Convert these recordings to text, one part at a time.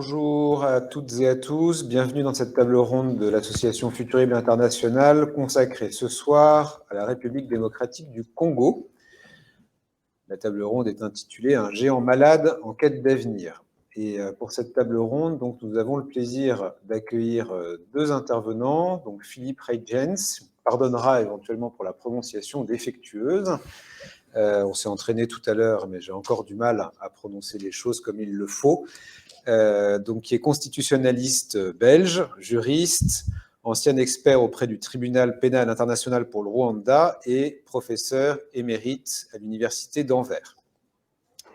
Bonjour à toutes et à tous, bienvenue dans cette table ronde de l'association Futurible International consacrée ce soir à la République démocratique du Congo. La table ronde est intitulée « Un géant malade en quête d'avenir ». Et pour cette table ronde, donc, nous avons le plaisir d'accueillir deux intervenants. Donc Philippe Reitjens pardonnera éventuellement pour la prononciation défectueuse. On s'est entraîné tout à l'heure, mais j'ai encore du mal à prononcer les choses comme il le faut. Donc, qui est constitutionnaliste belge, juriste, ancien expert auprès du tribunal pénal international pour le Rwanda et professeur émérite à l'université d'Anvers.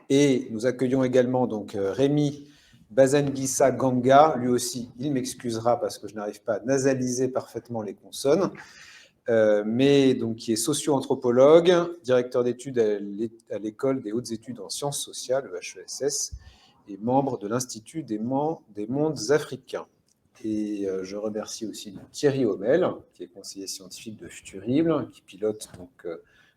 Et nous accueillons également donc Rémi Bazanguissa Ganga, lui aussi, il m'excusera parce que je n'arrive pas à nasaliser parfaitement les consonnes, mais donc qui est socio-anthropologue, directeur d'études à l'école des hautes études en sciences sociales, le HESS, et membre de l'Institut des mondes africains. Et je remercie aussi Thierry Hommel, qui est conseiller scientifique de Futurible, qui pilote donc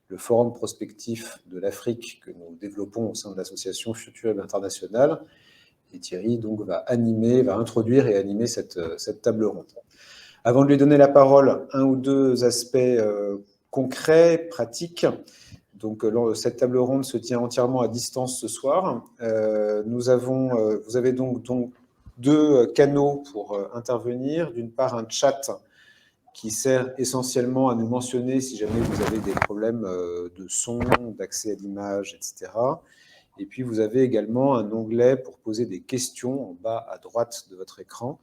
le forum prospectif de l'Afrique que nous développons au sein de l'association Futurible International. Et Thierry donc va introduire et animer cette table ronde. Avant de lui donner la parole, un ou deux aspects concrets, pratiques. Donc, cette table ronde se tient entièrement à distance ce soir. Vous avez donc deux canaux pour intervenir. D'une part, un chat qui sert essentiellement à nous mentionner si jamais vous avez des problèmes de son, d'accès à l'image, etc. Et puis, vous avez également un onglet pour poser des questions en bas à droite de votre écran.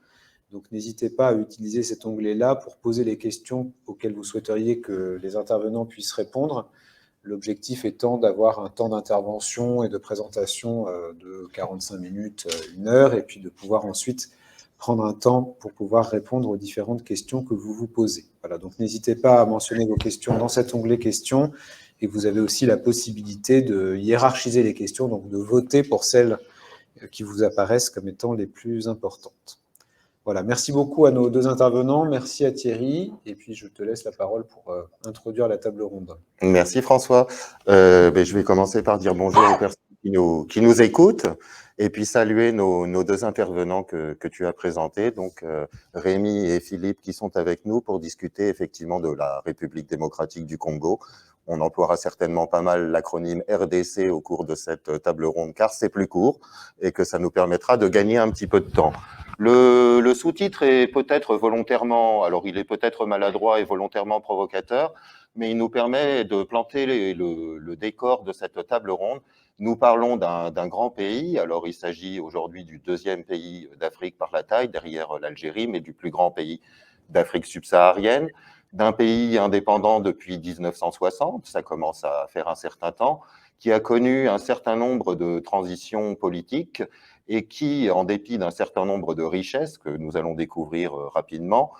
Donc, n'hésitez pas à utiliser cet onglet-là pour poser les questions auxquelles vous souhaiteriez que les intervenants puissent répondre. L'objectif étant d'avoir un temps d'intervention et de présentation de 45 minutes, 1 heure, et puis de pouvoir ensuite prendre un temps pour pouvoir répondre aux différentes questions que vous vous posez. Voilà, donc n'hésitez pas à mentionner vos questions dans cet onglet questions, et vous avez aussi la possibilité de hiérarchiser les questions, donc de voter pour celles qui vous apparaissent comme étant les plus importantes. Voilà, merci beaucoup à nos deux intervenants, merci à Thierry, et puis je te laisse la parole pour introduire la table ronde. Merci François. Je vais commencer par dire bonjour aux personnes qui nous écoutent, et puis saluer nos deux intervenants que tu as présentés, donc Rémi et Philippe qui sont avec nous pour discuter effectivement de la République démocratique du Congo. On emploiera certainement pas mal l'acronyme RDC au cours de cette table ronde, car c'est plus court et que ça nous permettra de gagner un petit peu de temps. Le sous-titre est peut-être volontairement, alors il est peut-être maladroit et volontairement provocateur, mais il nous permet de planter le décor de cette table ronde. Nous parlons d'un grand pays, alors il s'agit aujourd'hui du deuxième pays d'Afrique par la taille, derrière l'Algérie, mais du plus grand pays d'Afrique subsaharienne, d'un pays indépendant depuis 1960, ça commence à faire un certain temps, qui a connu un certain nombre de transitions politiques et qui, en dépit d'un certain nombre de richesses que nous allons découvrir rapidement,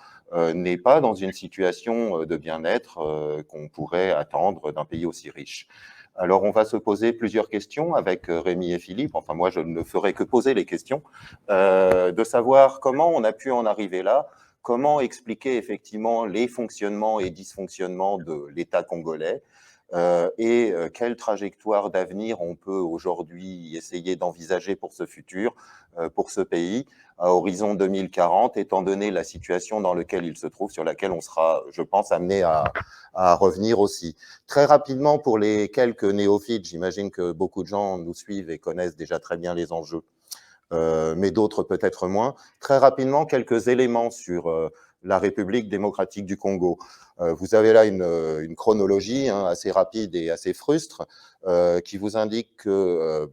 n'est pas dans une situation de bien-être qu'on pourrait attendre d'un pays aussi riche. Alors, on va se poser plusieurs questions avec Rémi et Philippe, enfin moi je ne ferai que poser les questions, de savoir comment on a pu en arriver là, comment expliquer effectivement les fonctionnements et dysfonctionnements de l'État congolais, et quelle trajectoire d'avenir on peut aujourd'hui essayer d'envisager pour ce futur, pour ce pays, à horizon 2040, étant donné la situation dans laquelle il se trouve, sur laquelle on sera, je pense, amené à revenir aussi. Très rapidement, pour les quelques néophytes, j'imagine que beaucoup de gens nous suivent et connaissent déjà très bien les enjeux, mais d'autres peut-être moins. Très rapidement, quelques éléments sur la République démocratique du Congo. Vous avez là une chronologie assez rapide et assez frustre qui vous indique que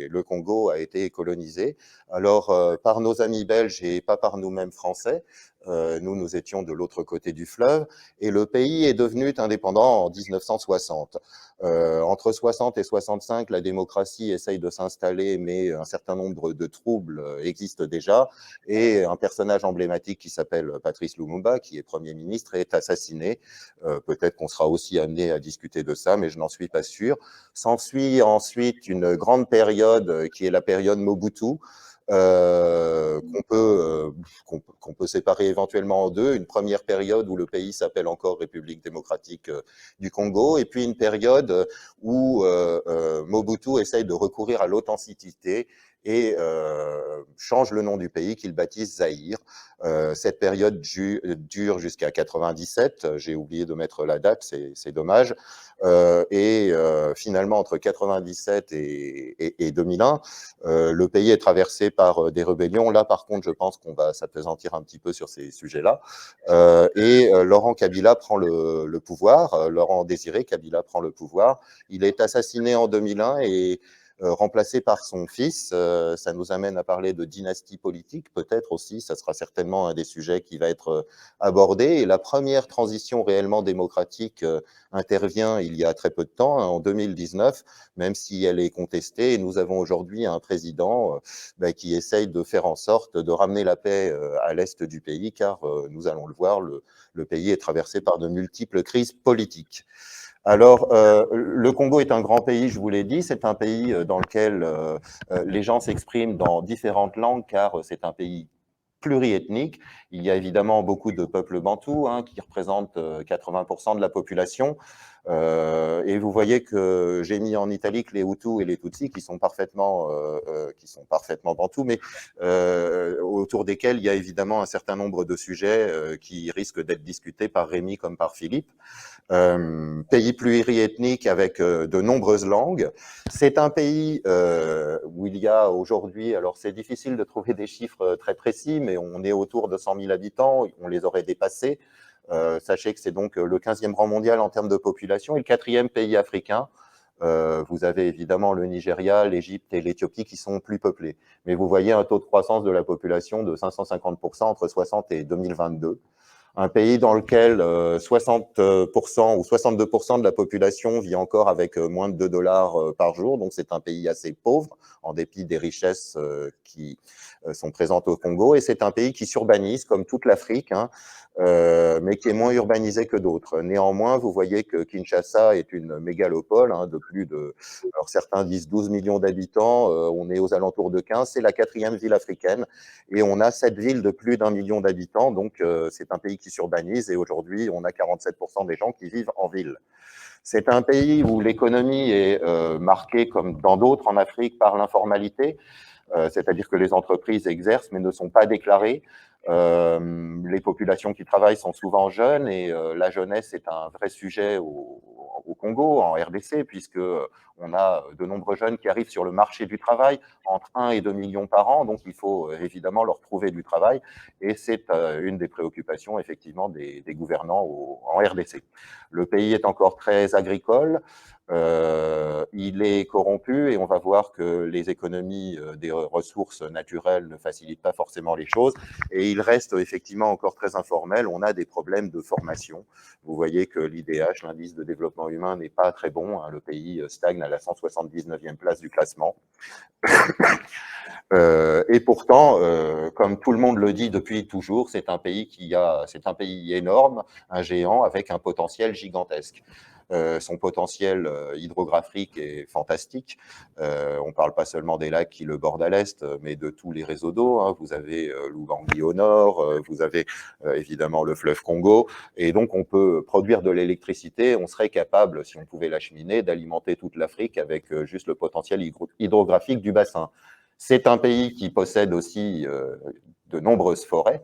le Congo a été colonisé. Alors, par nos amis belges et pas par nous-mêmes français, nous étions de l'autre côté du fleuve, et le pays est devenu indépendant en 1960. Entre 60 et 65, la démocratie essaye de s'installer, mais un certain nombre de troubles existent déjà, et un personnage emblématique qui s'appelle Patrice Lumumba, qui est Premier ministre, est assassiné. Peut-être qu'on sera aussi amené à discuter de ça, mais je n'en suis pas sûr. S'ensuit ensuite une grande période qui est la période Mobutu, qu'on peut séparer éventuellement en deux. Une première période où le pays s'appelle encore République démocratique du Congo, et puis une période où Mobutu essaye de recourir à l'authenticité et change le nom du pays qu'il baptise Zaïre. Cette période dure jusqu'à 97, j'ai oublié de mettre la date, c'est dommage, et finalement entre 97 et 2001, le pays est traversé par des rébellions. Là par contre je pense qu'on va s'appesantir un petit peu sur ces sujets-là, et Laurent Kabila prend le pouvoir, Laurent Désiré Kabila prend le pouvoir, il est assassiné en 2001 et remplacé par son fils. Ça nous amène à parler de dynastie politique, peut-être aussi, ça sera certainement un des sujets qui va être abordé. Et la première transition réellement démocratique intervient il y a très peu de temps, hein, en 2019, même si elle est contestée. Et nous avons aujourd'hui un président qui essaye de faire en sorte de ramener la paix à l'est du pays, car nous allons le voir, le pays est traversé par de multiples crises politiques. Alors, le Congo est un grand pays, je vous l'ai dit, c'est un pays dans lequel les gens s'expriment dans différentes langues, car c'est un pays pluriethnique. Il y a évidemment beaucoup de peuples bantous, hein, qui représentent 80% de la population. Et vous voyez que j'ai mis en italique les Hutus et les Tutsis, qui sont parfaitement bantous, mais autour desquels il y a évidemment un certain nombre de sujets qui risquent d'être discutés par Rémi comme par Philippe. Pays pluriethnique avec de nombreuses langues. C'est un pays où il y a aujourd'hui, alors c'est difficile de trouver des chiffres très précis, mais on est autour de 100 000 habitants, on les aurait dépassés. Sachez que c'est donc le 15e rang mondial en termes de population et le 4e pays africain. Vous avez évidemment le Nigeria, l'Égypte et l'Éthiopie qui sont plus peuplés. Mais vous voyez un taux de croissance de la population de 550% entre 60 et 2022. Un pays dans lequel 60% ou 62% de la population vit encore avec moins de $2 par jour. Donc, c'est un pays assez pauvre, en dépit des richesses qui sont présentes au Congo. Et c'est un pays qui s'urbanise, comme toute l'Afrique, hein, mais qui est moins urbanisé que d'autres. Néanmoins, vous voyez que Kinshasa est une mégalopole, hein, de plus de, alors certains disent 12 millions d'habitants, on est aux alentours de 15, c'est la 4e ville africaine, et on a 7 villes de plus d'1 million d'habitants, donc c'est un pays qui s'urbanise, et aujourd'hui, on a 47% des gens qui vivent en ville. C'est un pays où l'économie est marquée, comme dans d'autres en Afrique, par l'informalité, c'est-à-dire que les entreprises exercent mais ne sont pas déclarées. Les populations qui travaillent sont souvent jeunes et la jeunesse est un vrai sujet au Congo, en RDC, puisque on a de nombreux jeunes qui arrivent sur le marché du travail, entre 1 et 2 millions par an, donc il faut évidemment leur trouver du travail, et c'est une des préoccupations effectivement des gouvernants en RDC. Le pays est encore très agricole, il est corrompu et on va voir que les économies des ressources naturelles ne facilitent pas forcément les choses et il reste effectivement encore très informel. On a des problèmes de formation. Vous voyez que l'IDH, l'indice de développement humain, n'est pas très bon, hein. Le pays stagne à la 179e place du classement. Et pourtant, comme tout le monde le dit depuis toujours, c'est un pays c'est un pays énorme, un géant avec un potentiel gigantesque. Son potentiel hydrographique est fantastique. On ne parle pas seulement des lacs qui le bordent à l'est, mais de tous les réseaux d'eau, hein. Vous avez l'Oubangui au nord, vous avez évidemment le fleuve Congo, et donc on peut produire de l'électricité. On serait capable, si on pouvait l'acheminer, d'alimenter toute l'Afrique avec juste le potentiel hydrographique du bassin. C'est un pays qui possède aussi de nombreuses forêts.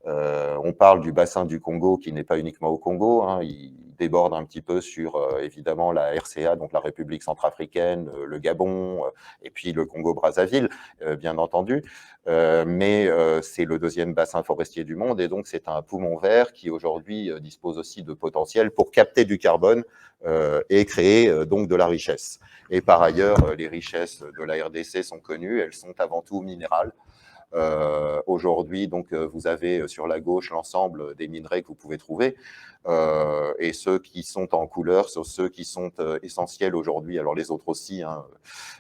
On parle du bassin du Congo qui n'est pas uniquement au Congo, hein, il déborde un petit peu sur évidemment la RCA, donc la République centrafricaine, le Gabon, et puis le Congo-Brazzaville, bien entendu. Mais c'est le 2e bassin forestier du monde et donc c'est un poumon vert qui aujourd'hui dispose aussi de potentiel pour capter du carbone et créer donc de la richesse. Et par ailleurs, les richesses de la RDC sont connues, elles sont avant tout minérales. Aujourd'hui, donc, vous avez sur la gauche l'ensemble des minerais que vous pouvez trouver, et ceux qui sont en couleur sont ceux qui sont essentiels aujourd'hui. Alors les autres aussi, hein,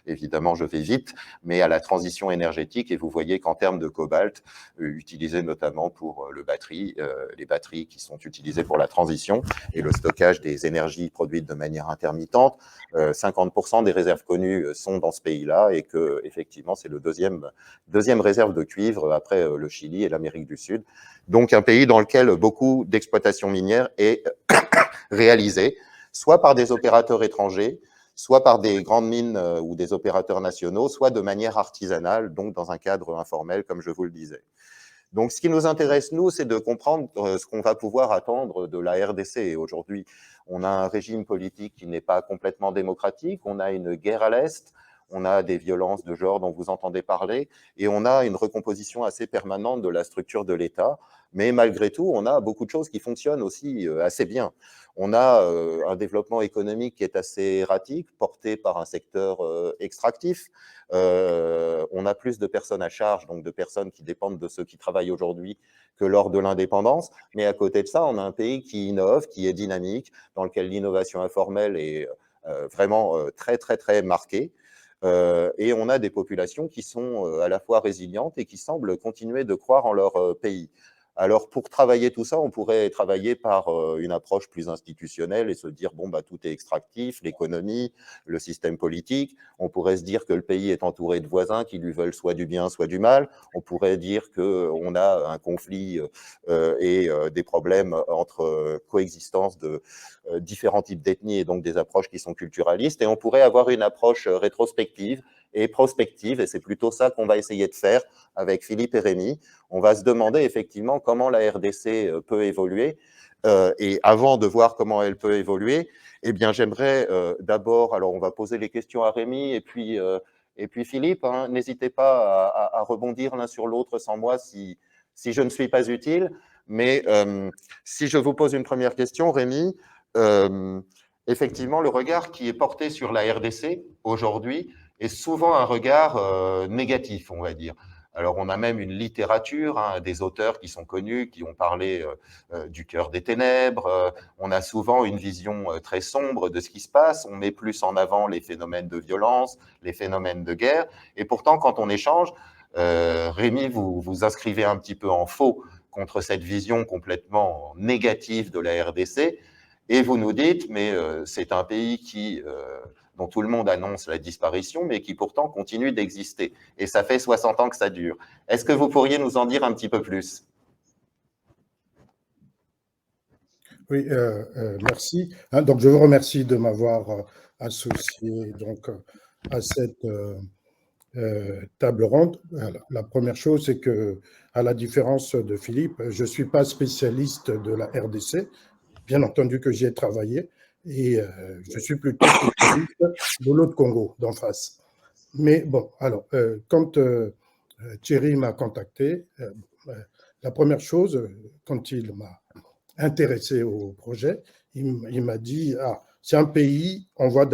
évidemment, je vais vite, mais à la transition énergétique. Et vous voyez qu'en termes de cobalt, utilisé notamment pour les batteries qui sont utilisées pour la transition et le stockage des énergies produites de manière intermittente, 50% des réserves connues sont dans ce pays-là, et que effectivement, c'est le deuxième réserve de cuivre après le Chili et l'Amérique du Sud. Donc un pays dans lequel beaucoup d'exploitation minière est réalisée, soit par des opérateurs étrangers, soit par des grandes mines ou des opérateurs nationaux, soit de manière artisanale, donc dans un cadre informel, comme je vous le disais. Donc, ce qui nous intéresse, nous, c'est de comprendre ce qu'on va pouvoir attendre de la RDC. Aujourd'hui, on a un régime politique qui n'est pas complètement démocratique, on a une guerre à l'Est, on a des violences de genre dont vous entendez parler, et on a une recomposition assez permanente de la structure de l'État. Mais malgré tout, on a beaucoup de choses qui fonctionnent aussi assez bien. On a un développement économique qui est assez erratique, porté par un secteur extractif. On a plus de personnes à charge, donc de personnes qui dépendent de ceux qui travaillent aujourd'hui, que lors de l'indépendance. Mais à côté de ça, on a un pays qui innove, qui est dynamique, dans lequel l'innovation informelle est vraiment très, très, très marquée. Et on a des populations qui sont à la fois résilientes et qui semblent continuer de croire en leur pays. Alors, pour travailler tout ça, on pourrait travailler par une approche plus institutionnelle et se dire, bon, bah, tout est extractif, l'économie, le système politique. On pourrait se dire que le pays est entouré de voisins qui lui veulent soit du bien, soit du mal. On pourrait dire qu'on a un conflit et des problèmes entre coexistence de différents types d'ethnies et donc des approches qui sont culturalistes. Et on pourrait avoir une approche rétrospective et prospective, et c'est plutôt ça qu'on va essayer de faire avec Philippe et Rémi. On va se demander effectivement comment la RDC peut évoluer. Et avant de voir comment elle peut évoluer, eh bien, j'aimerais d'abord, alors on va poser les questions à Rémi et puis Philippe, hein, n'hésitez pas à rebondir l'un sur l'autre sans moi si je ne suis pas utile. Mais si je vous pose une première question, Rémi, effectivement, le regard qui est porté sur la RDC aujourd'hui est souvent un regard négatif, on va dire. Alors, on a même une littérature, hein, des auteurs qui sont connus, qui ont parlé du cœur des ténèbres. On a souvent une vision très sombre de ce qui se passe. On met plus en avant les phénomènes de violence, les phénomènes de guerre. Et pourtant, quand on échange, Rémi, vous inscrivez un petit peu en faux contre cette vision complètement négative de la RDC. Et vous nous dites, mais c'est un pays dont tout le monde annonce la disparition, mais qui pourtant continue d'exister. Et ça fait 60 ans que ça dure. Est-ce que vous pourriez nous en dire un petit peu plus? Oui, merci. Hein, donc, je vous remercie de m'avoir associé donc, à cette table ronde. Alors, la première chose, c'est que, à la différence de Philippe, je ne suis pas spécialiste de la RDC. Bien entendu que j'y ai travaillé et je suis plutôt spécialiste de l'autre Congo, d'en face. Mais bon, alors, quand Thierry m'a contacté, la première chose, quand il m'a intéressé au projet, il m'a dit, ah, c'est un pays en voie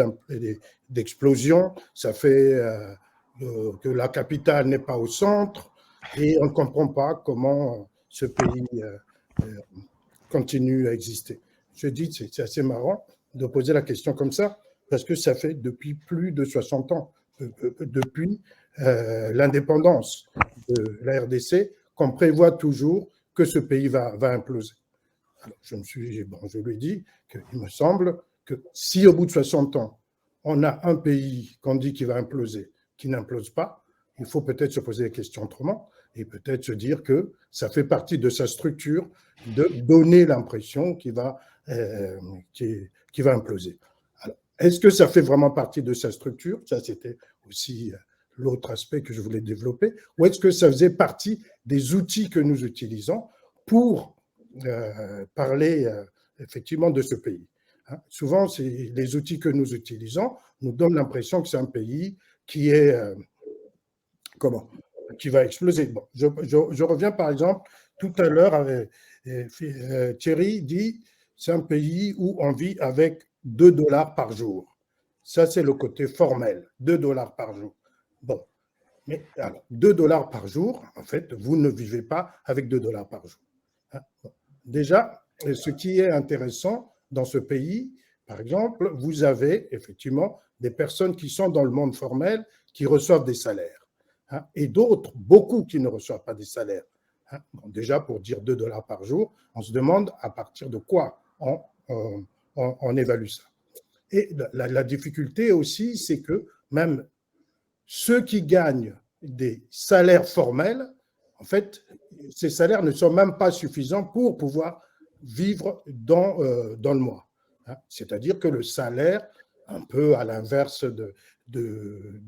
d'explosion, ça fait que la capitale n'est pas au centre et on ne comprend pas comment ce pays continue à exister. Je dis, c'est assez marrant de poser la question comme ça, parce que ça fait depuis plus de 60 ans, depuis l'indépendance de la RDC, qu'on prévoit toujours que ce pays va imploser. Alors, je lui ai dit qu'il me semble que si au bout de 60 ans, on a un pays qu'on dit qui va imploser, qui n'implose pas, il faut peut-être se poser les questions autrement et peut-être se dire que ça fait partie de sa structure de donner l'impression qu'il va imploser. Alors, est-ce que ça fait vraiment partie de sa structure? Ça, c'était aussi l'autre aspect que je voulais développer. Ou est-ce que ça faisait partie des outils que nous utilisons pour parler effectivement de ce pays? Hein, souvent, les outils que nous utilisons nous donnent l'impression que c'est un pays qui est qui va exploser. Bon, je reviens par exemple tout à l'heure, Thierry dit c'est un pays où on vit avec 2 $ par jour. Ça, c'est le côté formel, 2 $ par jour. Bon, mais alors, 2 $ par jour, en fait, vous ne vivez pas avec 2 $ par jour. Hein? Bon. Déjà, ce qui est intéressant dans ce pays, par exemple, vous avez effectivement des personnes qui sont dans le monde formel qui reçoivent des salaires. Hein, et d'autres, beaucoup qui ne reçoivent pas des salaires. Hein. Bon, déjà, pour dire 2 $ par jour, on se demande à partir de quoi on évalue ça. Et la difficulté aussi, c'est que même ceux qui gagnent des salaires formels, en fait, ces salaires ne sont même pas suffisants pour pouvoir vivre dans le mois. Hein. C'est-à-dire que le salaire un peu à l'inverse de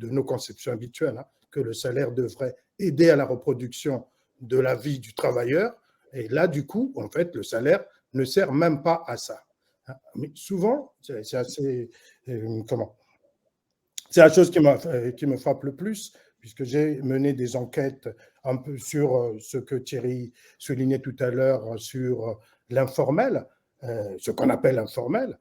nos conceptions habituelles, hein, que le salaire devrait aider à la reproduction de la vie du travailleur. Et là, du coup, en fait, le salaire ne sert même pas à ça. Mais souvent, c'est assez… comment ? C'est la chose qui me frappe le plus, puisque j'ai mené des enquêtes un peu sur ce que Thierry soulignait tout à l'heure sur l'informel, ce qu'on appelle informel.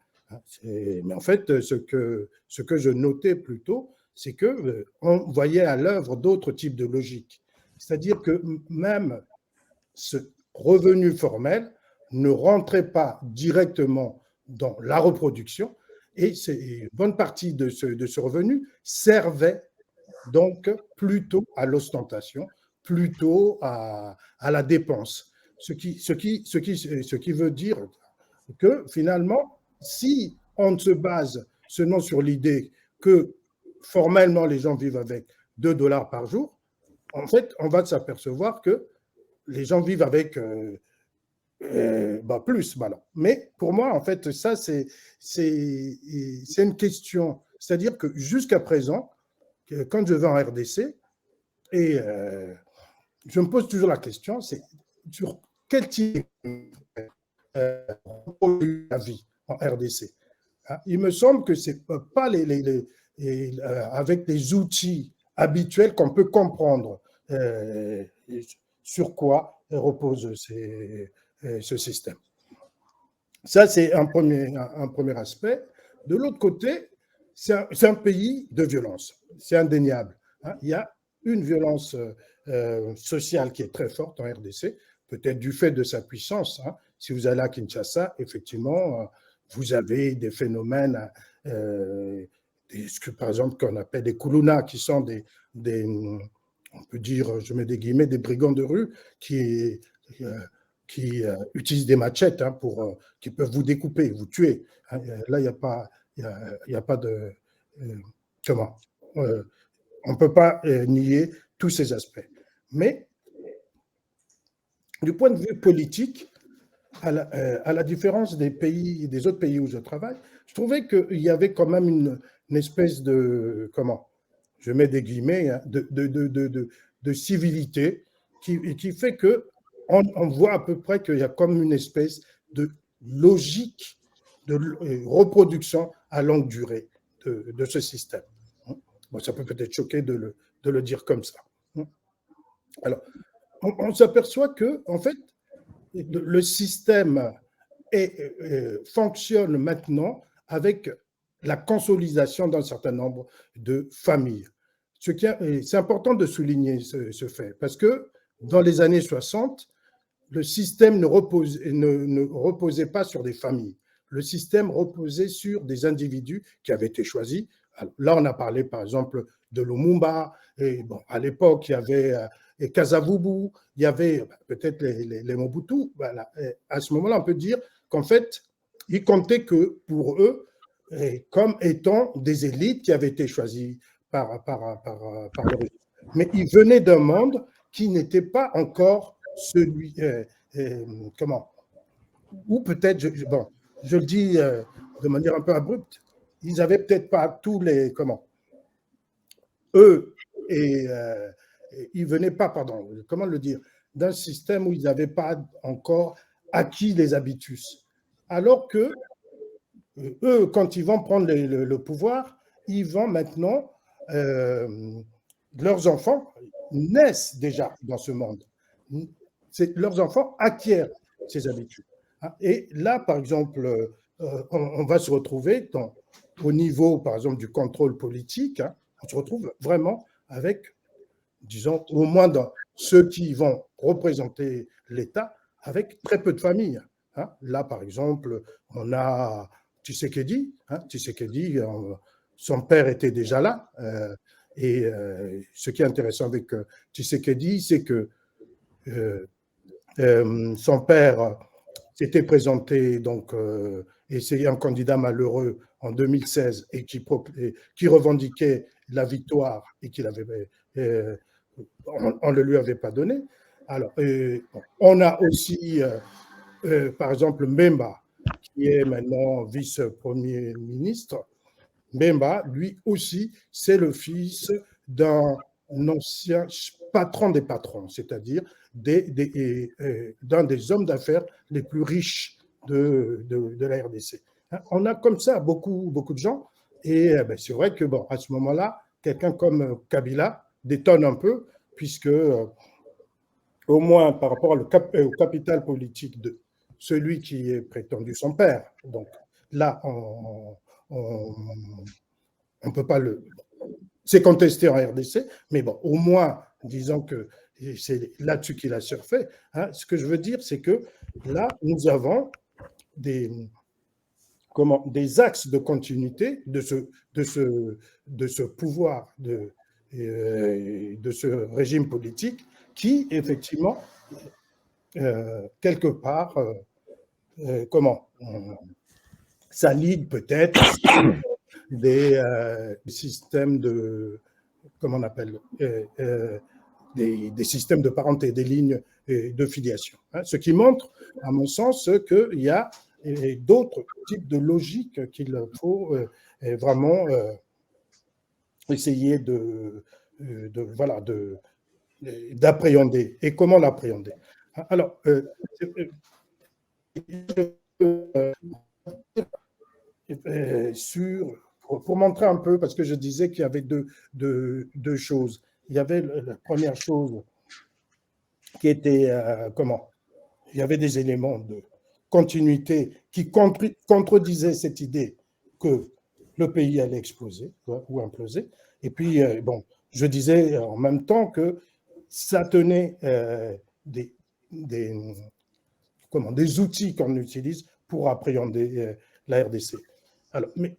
Mais en fait, ce que je notais plutôt, c'est qu'on voyait à l'œuvre d'autres types de logiques. C'est-à-dire que même ce revenu formel ne rentrait pas directement dans la reproduction, et une bonne partie de ce revenu servait donc plutôt à l'ostentation, plutôt à la dépense. Ce qui veut dire que finalement, si on se base seulement sur l'idée que formellement les gens vivent avec 2 $ par jour, en fait, on va s'apercevoir que les gens vivent avec plus. Voilà. Mais pour moi, en fait, ça, c'est une question. C'est-à-dire que jusqu'à présent, quand je vais en RDC, et je me pose toujours la question, c'est sur quel type de la vie en RDC. Il me semble que ce n'est pas avec les outils habituels qu'on peut comprendre sur quoi repose ce système. Ça, c'est un premier aspect. De l'autre côté, c'est un pays de violence, c'est indéniable. Il y a une violence sociale qui est très forte en RDC, peut-être du fait de sa puissance. Si vous allez à Kinshasa, effectivement, vous avez des phénomènes, par exemple, qu'on appelle des koulouna, qui sont des, on peut dire, je mets des guillemets, des brigands de rue qui utilisent des machettes qui peuvent vous découper, vous tuer. Là, il n'y a pas de… comment on ne peut pas nier tous ces aspects. Mais du point de vue politique, à la différence des autres pays où je travaille, je trouvais qu'il y avait quand même une espèce de… comment je mets des guillemets, de civilité qui fait qu'on voit à peu près qu'il y a comme une espèce de logique de reproduction à longue durée de ce système. Bon, ça peut peut-être choquer de le dire comme ça. Alors, on s'aperçoit que, en fait, le système fonctionne maintenant avec la consolidation d'un certain nombre de familles. C'est important de souligner ce fait, parce que dans les années 60, le système ne reposait pas sur des familles. Le système reposait sur des individus qui avaient été choisis. Alors, là, on a parlé, par exemple, de Lumumba. Et bon, à l'époque, il y avait Kasavubu, il y avait peut-être les Mobutu. Voilà. À ce moment-là, on peut dire qu'en fait, ils comptaient que pour eux, comme étant des élites qui avaient été choisies par le régime. Mais ils venaient d'un monde qui n'était pas encore celui… comment ? Ou peut-être, je le dis de manière un peu abrupte, ils n'avaient peut-être pas tous les… comment ? Eux, ils venaient pas, pardon, comment le dire, d'un système où ils n'avaient pas encore acquis les habitus. Alors que eux, quand ils vont prendre le pouvoir, ils vont maintenant, leurs enfants naissent déjà dans ce monde. Leurs enfants acquièrent ces habitudes. Et là, par exemple, on va se retrouver au niveau, par exemple, du contrôle politique, on se retrouve vraiment avec, disons, au moins dans ceux qui vont représenter l'État, avec très peu de familles. Là, par exemple, on a Tshisekedi. Tshisekedi, son père était déjà là. Et ce qui est intéressant avec Tshisekedi, c'est que son père s'était présenté, donc, et c'est un candidat malheureux en 2016 et qui revendiquait la victoire et on ne le lui avait pas donné. Alors, on a aussi, par exemple, Mbemba, qui est maintenant vice-premier ministre, Mbemba, lui aussi, c'est le fils d'un ancien patron des patrons, c'est-à-dire d'un des hommes d'affaires les plus riches de la RDC. On a comme ça beaucoup de gens, et c'est vrai que à ce moment-là, quelqu'un comme Kabila détonne un peu, puisque au moins par rapport au capital politique de celui qui est prétendu son père, donc là, on ne peut pas le... C'est contesté en RDC, mais au moins, disons que c'est là-dessus qu'il a surfé. Ce que je veux dire, c'est que là, nous avons des axes de continuité de ce pouvoir, de ce régime politique qui, effectivement, quelque part, ça ligue peut-être des systèmes de, comment on appelle, des systèmes de parenté, des lignes de filiation. Ce qui montre, à mon sens, qu'il y a d'autres types de logiques qu'il faut vraiment essayer d'appréhender. Et comment l'appréhender? Alors, pour montrer un peu, parce que je disais qu'il y avait deux choses. Il y avait la première chose qui était, il y avait des éléments de continuité qui contredisaient cette idée que le pays allait exploser ou imploser. Et puis, je disais en même temps que ça tenait des outils qu'on utilise pour appréhender la RDC. Alors, mais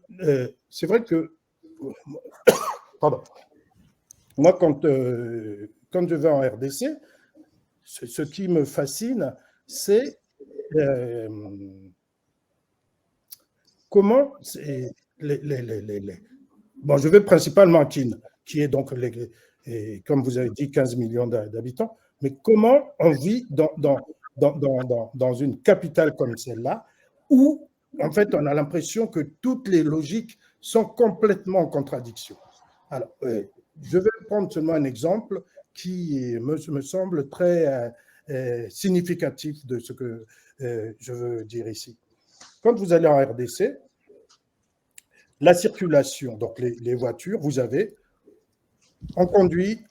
c'est vrai que, pardon, moi, quand je vais en RDC, ce qui me fascine, c'est comment bon, je vais principalement à Kin, qui est donc, comme vous avez dit, 15 millions d'habitants, mais comment on vit dans une capitale comme celle-là, où, en fait, on a l'impression que toutes les logiques sont complètement en contradiction. Alors, je vais prendre seulement un exemple qui me semble très significatif de ce que je veux dire ici. Quand vous allez en RDC, la circulation, donc les voitures, vous avez, on conduit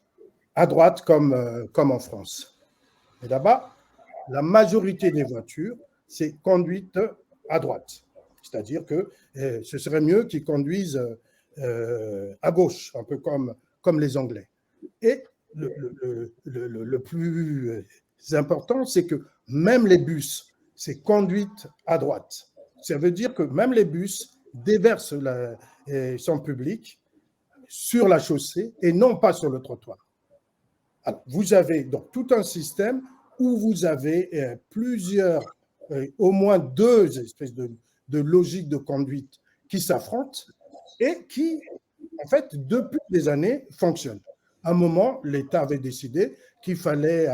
à droite comme en France. Et là-bas, la majorité des voitures, c'est conduite à droite. C'est-à-dire que ce serait mieux qu'ils conduisent à gauche, un peu comme les Anglais. Et le plus important, c'est que même les bus, c'est conduite à droite. Ça veut dire que même les bus déversent son public sur la chaussée et non pas sur le trottoir. Alors, vous avez donc tout un système où vous avez au moins deux espèces de logiques de conduite qui s'affrontent et qui, en fait, depuis des années, fonctionnent. À un moment, l'État avait décidé qu'il fallait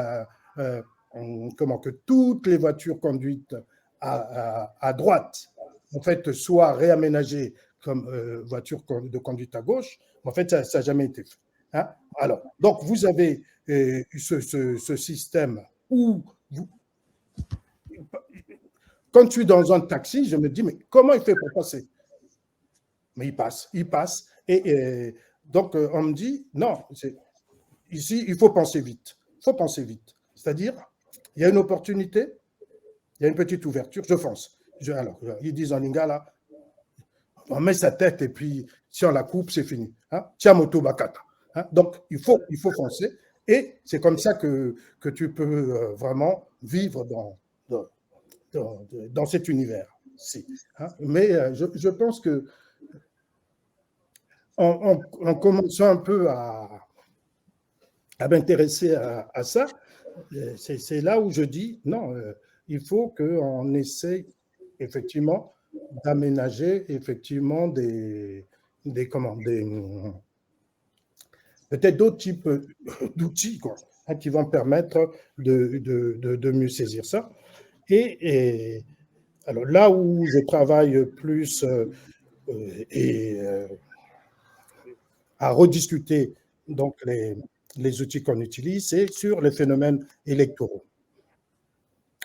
que toutes les voitures conduites à droite, en fait, soient réaménagées comme voitures de conduite à gauche. En fait, ça n'a jamais été fait. Alors, donc, vous avez ce système où quand je suis dans un taxi, je me dis, mais comment il fait pour passer? Mais il passe. Et donc, on me dit, non, ici, il faut penser vite. Il faut penser vite. C'est-à-dire, il y a une opportunité, il y a une petite ouverture, je fonce. Alors, ils disent en lingala, on met sa tête et puis, si on la coupe, c'est fini. Tiamoto bakata. Donc, il faut foncer. Et c'est comme ça que tu peux vraiment vivre dans cet univers-ci. Mais je pense que en commençant un peu à m'intéresser à ça, c'est là où je dis, non, il faut qu'on essaie effectivement d'aménager effectivement peut-être d'autres types d'outils qui vont permettre de mieux saisir ça. Et alors là où je travaille plus à rediscuter donc les outils qu'on utilise, c'est sur les phénomènes électoraux.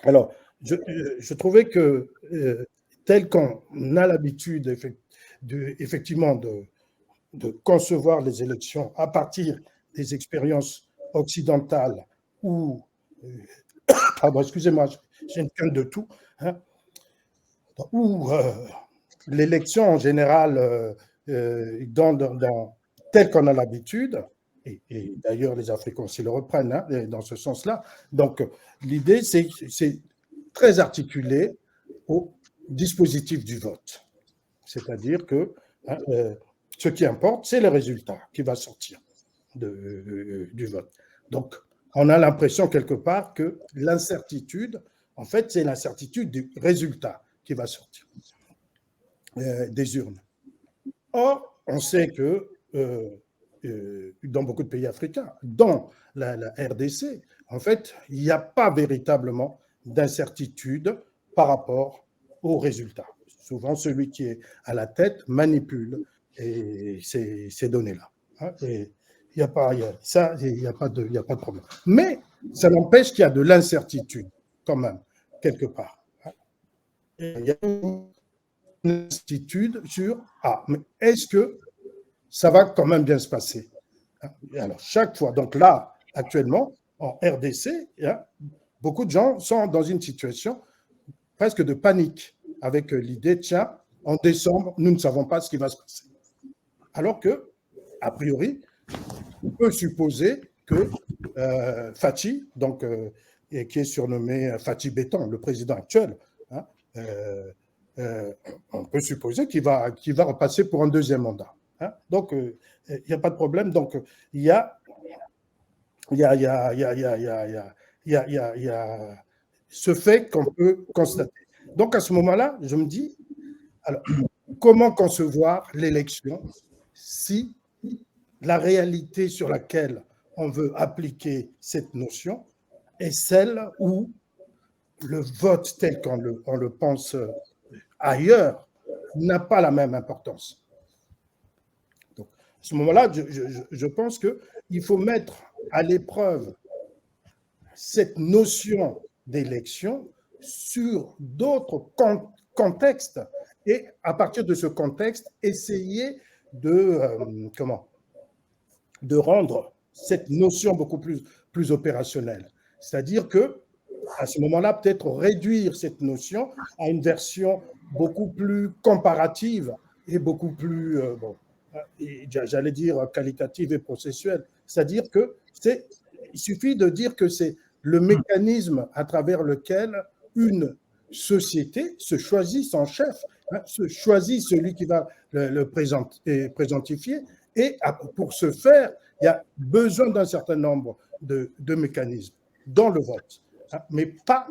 Alors, je trouvais que tel qu'on a l'habitude effectivement de concevoir les élections à partir des expériences occidentales où, pardon, excusez-moi, j'ai une quinte de tout, hein, où l'élection en général, tel qu'on a l'habitude, et d'ailleurs les Africains aussi le reprennent hein, dans ce sens-là, donc l'idée c'est très articulé au dispositif du vote. C'est-à-dire que hein, ce qui importe, c'est le résultat qui va sortir du vote. Donc, on a l'impression quelque part que l'incertitude, en fait, c'est l'incertitude du résultat qui va sortir des urnes. Or, on sait que dans beaucoup de pays africains, dont la RDC, en fait, il n'y a pas véritablement d'incertitude par rapport aux résultats. Souvent, celui qui est à la tête manipule ces données-là. Et il n'y a pas de problème. Mais ça n'empêche qu'il y a de l'incertitude, quand même, quelque part. Il y a une incertitude sur mais est-ce que ça va quand même bien se passer? Alors, chaque fois, donc là, actuellement, en RDC, beaucoup de gens sont dans une situation presque de panique, avec l'idée, tiens, en décembre, nous ne savons pas ce qui va se passer. Alors que, a priori, on peut supposer que Fathi, donc, qui est surnommé Fathi Béton, le président actuel, hein, on peut supposer qu'il va repasser pour un deuxième mandat. Hein. Donc, il n'y a pas de problème. Donc, il y a ce fait qu'on peut constater. Donc, à ce moment-là, je me dis, alors, comment concevoir l'élection si la réalité sur laquelle on veut appliquer cette notion est celle où le vote tel qu'on le pense ailleurs n'a pas la même importance. Donc, à ce moment-là, je pense qu'il faut mettre à l'épreuve cette notion d'élection sur d'autres contextes et à partir de ce contexte, essayer de rendre cette notion beaucoup plus opérationnelle. C'est-à-dire que à ce moment-là, peut-être réduire cette notion à une version beaucoup plus comparative et beaucoup plus, j'allais dire, qualitative et processuelle. C'est-à-dire qu'il suffit de dire que c'est le mécanisme à travers lequel une société se choisit son chef, se choisit celui qui va le présentifier, et pour ce faire, il y a besoin d'un certain nombre de mécanismes, dont le vote, mais pas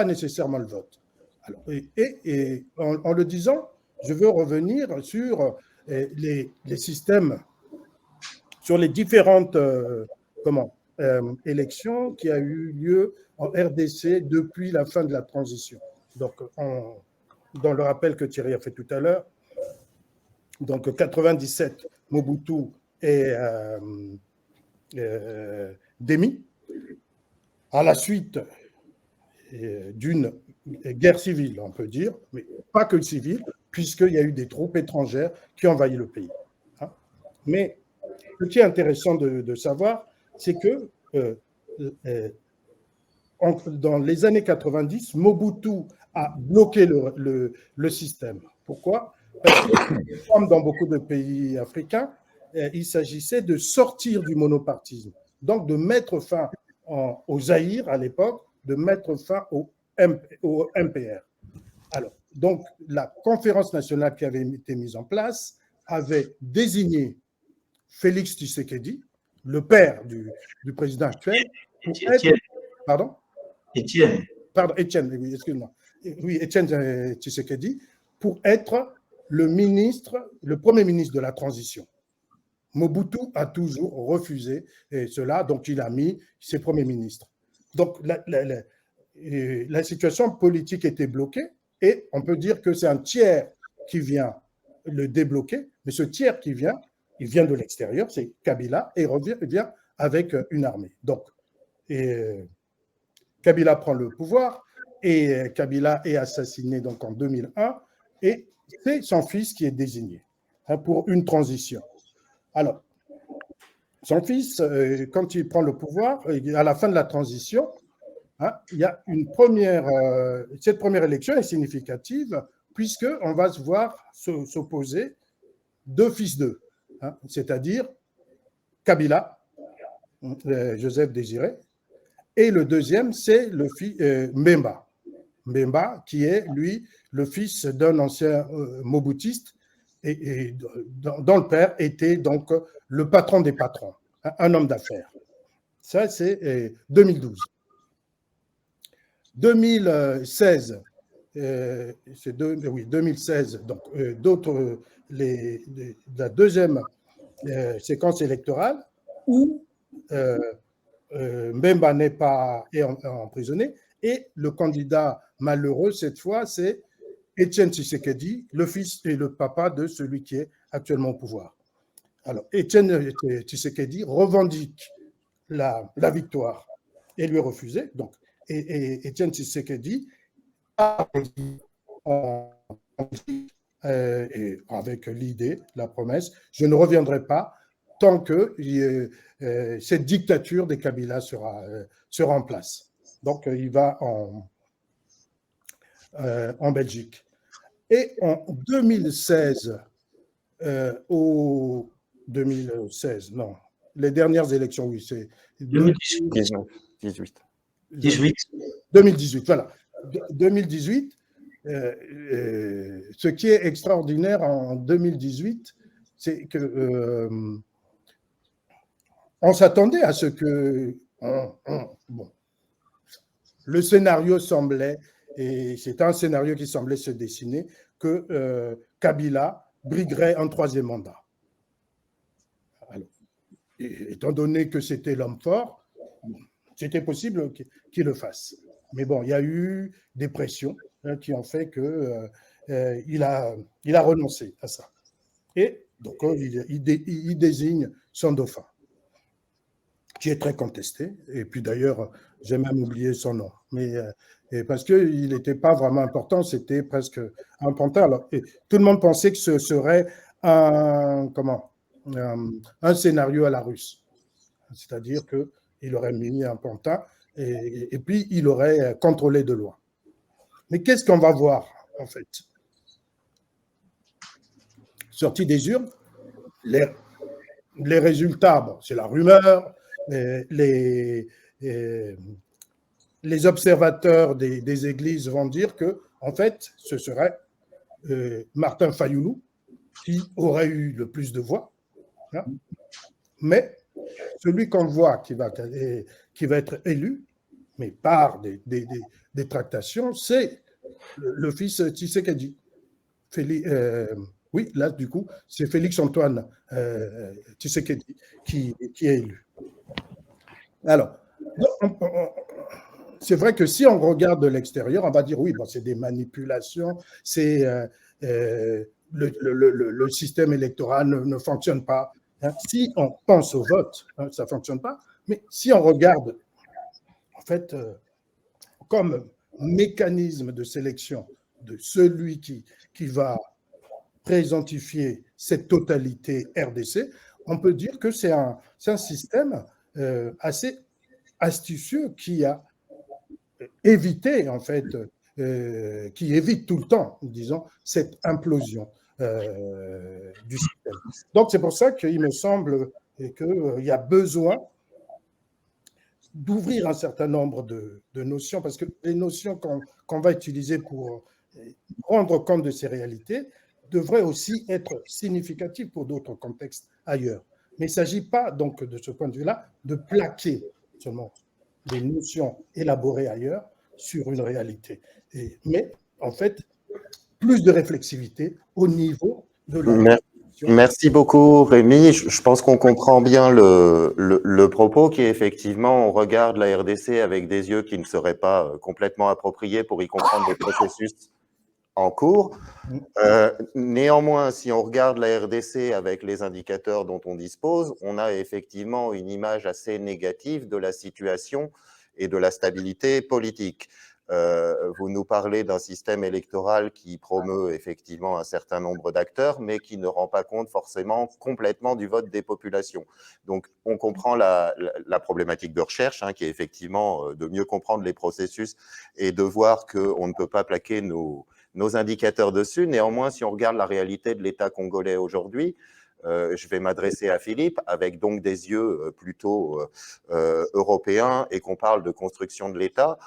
nécessairement le vote. Alors, et en le disant, je veux revenir sur les systèmes, sur les différentes élections qui a eu lieu en RDC depuis la fin de la transition. Donc, dans le rappel que Thierry a fait tout à l'heure, donc 97, Mobutu et Démy, à la suite d'une guerre civile, on peut dire, mais pas que civile, puisqu'il y a eu des troupes étrangères qui ont envahi le pays. Mais ce qui est intéressant de savoir, c'est que dans les années 90, Mobutu a bloqué le système. Pourquoi? Parce que, comme dans beaucoup de pays africains, il s'agissait de sortir du monopartisme, donc de mettre fin au Zaïre à l'époque, de mettre fin au MPR. Alors, donc, la conférence nationale qui avait été mise en place avait désigné Félix Tshisekedi, le père du président actuel, pour être… Pardon? Étienne. Pardon, Étienne, oui, excuse-moi. Oui, Étienne Tshisekedi, pour être le premier ministre de la transition. Mobutu a toujours refusé cela, donc il a mis ses premiers ministres. Donc la situation politique était bloquée et on peut dire que c'est un tiers qui vient le débloquer, mais ce tiers qui vient, il vient de l'extérieur, c'est Kabila, et il vient avec une armée. Donc, Kabila prend le pouvoir, et Kabila est assassiné donc en 2001, et c'est son fils qui est désigné pour une transition. Alors, son fils, quand il prend le pouvoir, à la fin de la transition, il y a cette première élection est significative puisqu'on va se voir s'opposer deux fils d'eux, c'est-à-dire Kabila, Joseph Désiré, et le deuxième, c'est le fils Mbemba. Mbemba, qui est, lui, le fils d'un ancien moboutiste, et dont le père était donc le patron des patrons, un homme d'affaires. Ça, c'est 2012. 2016, 2016, donc la deuxième séquence électorale où Mbemba est emprisonné, et le candidat malheureux cette fois, c'est Étienne Tshisekedi, le fils et le papa de celui qui est actuellement au pouvoir. Alors, Étienne Tshisekedi revendique la victoire et lui est refusé. Donc, et Étienne Tshisekedi a avec l'idée, la promesse, je ne reviendrai pas tant que cette dictature des Kabila sera en place. Donc, il va en Belgique. Et en 2016, les dernières élections, oui, c'est 2018. 2018, voilà. 2018, ce qui est extraordinaire en 2018, c'est que on s'attendait à ce que le scénario semblait, et c'est un scénario qui semblait se dessiner, que Kabila briguerait un troisième mandat. Alors, étant donné que c'était l'homme fort, c'était possible qu'il le fasse. Mais bon, il y a eu des pressions qui ont fait qu'il a renoncé à ça. Et donc, il désigne son dauphin, qui est très contesté. Et puis d'ailleurs, j'ai même oublié son nom. Mais parce qu'il n'était pas vraiment important, c'était presque un pantin. Alors, tout le monde pensait que ce serait un scénario à la russe. C'est-à-dire qu'il aurait mis un pantin et puis il aurait contrôlé de loin. Mais qu'est-ce qu'on va voir, en fait? Sortie des urnes, les résultats, bon, c'est la rumeur, les observateurs des églises vont dire que, en fait, ce serait Martin Fayoulou qui aurait eu le plus de voix. Mais celui qu'on voit qui va être élu, mais par des tractations, c'est le fils Tshisekedi. Oui, là, du coup, c'est Félix-Antoine Tshisekedi qui est élu. Alors, c'est vrai que si on regarde de l'extérieur, on va dire oui, bon, c'est des manipulations, c'est le système électoral ne fonctionne pas. Si on pense au vote, ça ne fonctionne pas. Mais si on regarde, en fait, comme mécanisme de sélection de celui qui va présentifier cette totalité RDC, on peut dire que c'est un système assez astucieux qui a évité, en fait, qui évite tout le temps, disons, cette implosion du système. Donc, c'est pour ça qu'il me semble qu'il y a besoin d'ouvrir un certain nombre de notions, parce que les notions qu'on va utiliser pour rendre compte de ces réalités devraient aussi être significatives pour d'autres contextes ailleurs. Mais il ne s'agit pas, donc, de ce point de vue-là, de plaquer seulement des notions élaborées ailleurs sur une réalité. Mais, en fait, plus de réflexivité au niveau de la... Merci beaucoup, Rémi. Je pense qu'on comprend bien le propos qui est effectivement, on regarde la RDC avec des yeux qui ne seraient pas complètement appropriés pour y comprendre des processus en cours. Néanmoins, si on regarde la RDC avec les indicateurs dont on dispose, on a effectivement une image assez négative de la situation et de la stabilité politique. Vous nous parlez d'un système électoral qui promeut effectivement un certain nombre d'acteurs, mais qui ne rend pas compte forcément complètement du vote des populations. Donc, on comprend la problématique de recherche, qui est effectivement de mieux comprendre les processus et de voir qu'on ne peut pas plaquer nos indicateurs dessus. Néanmoins, si on regarde la réalité de l'État congolais aujourd'hui, je vais m'adresser à Philippe avec donc des yeux plutôt européens et qu'on parle de construction de l'État.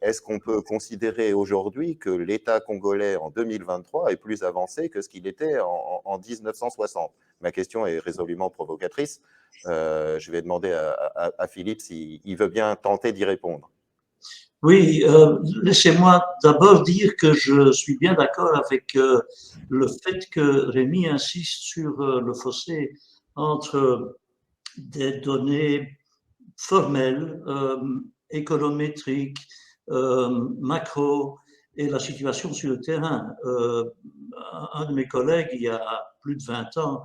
Est-ce qu'on peut considérer aujourd'hui que l'État congolais en 2023 est plus avancé que ce qu'il était en 1960? Ma question est résolument provocatrice. Je vais demander à Philippe s'il veut bien tenter d'y répondre. Oui, laissez-moi d'abord dire que je suis bien d'accord avec le fait que Rémi insiste sur le fossé entre des données formelles, économétriques, macro et la situation sur le terrain. Un de mes collègues, il y a plus de 20 ans,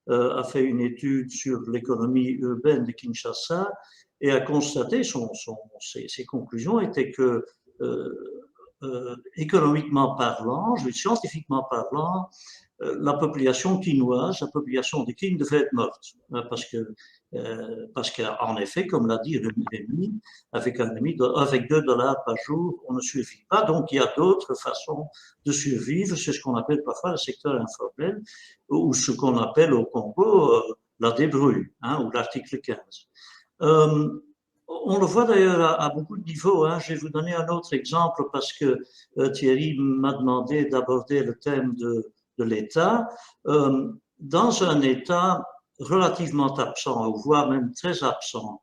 a fait une étude sur l'économie urbaine de Kinshasa et a constaté, ses conclusions étaient que, économiquement parlant, scientifiquement parlant, la population quinoise, la population de Kin devait être morte. Parce qu'en effet, comme l'a dit Rémi, avec $2 par jour, on ne survit pas. Donc, il y a d'autres façons de survivre. C'est ce qu'on appelle parfois le secteur informel, ou ce qu'on appelle au Congo la débrouille, ou l'article 15. On le voit d'ailleurs à beaucoup de niveaux. Je vais vous donner un autre exemple parce que Thierry m'a demandé d'aborder le thème de l'État. Dans un État relativement absent, voire même très absent,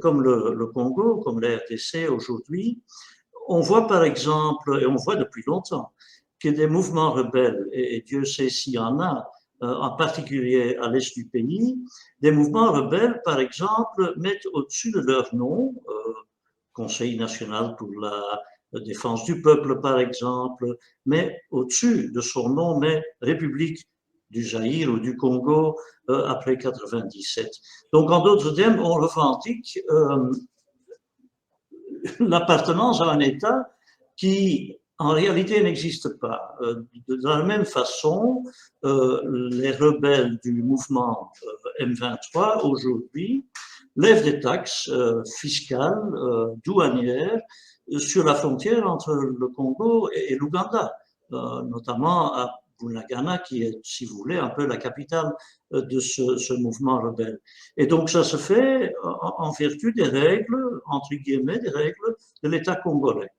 comme le Congo, comme la RDC aujourd'hui, on voit par exemple, et on voit depuis longtemps, que des mouvements rebelles, et Dieu sait s'il y en a, en particulier à l'est du pays, des mouvements rebelles, par exemple, mettent au-dessus de leur nom, Conseil national pour la défense du peuple, par exemple, mais au-dessus de son nom, mais République du Zaïre ou du Congo après 97. Donc, en d'autres termes, on revendique l'appartenance à un État qui, en réalité, n'existe pas. De la même façon, les rebelles du mouvement M23 aujourd'hui lèvent des taxes fiscales, douanières, sur la frontière entre le Congo et l'Ouganda, notamment à Bunagana, qui est, si vous voulez, un peu la capitale de ce mouvement rebelle. Et donc, ça se fait en vertu des règles, entre guillemets, des règles de l'État congolais.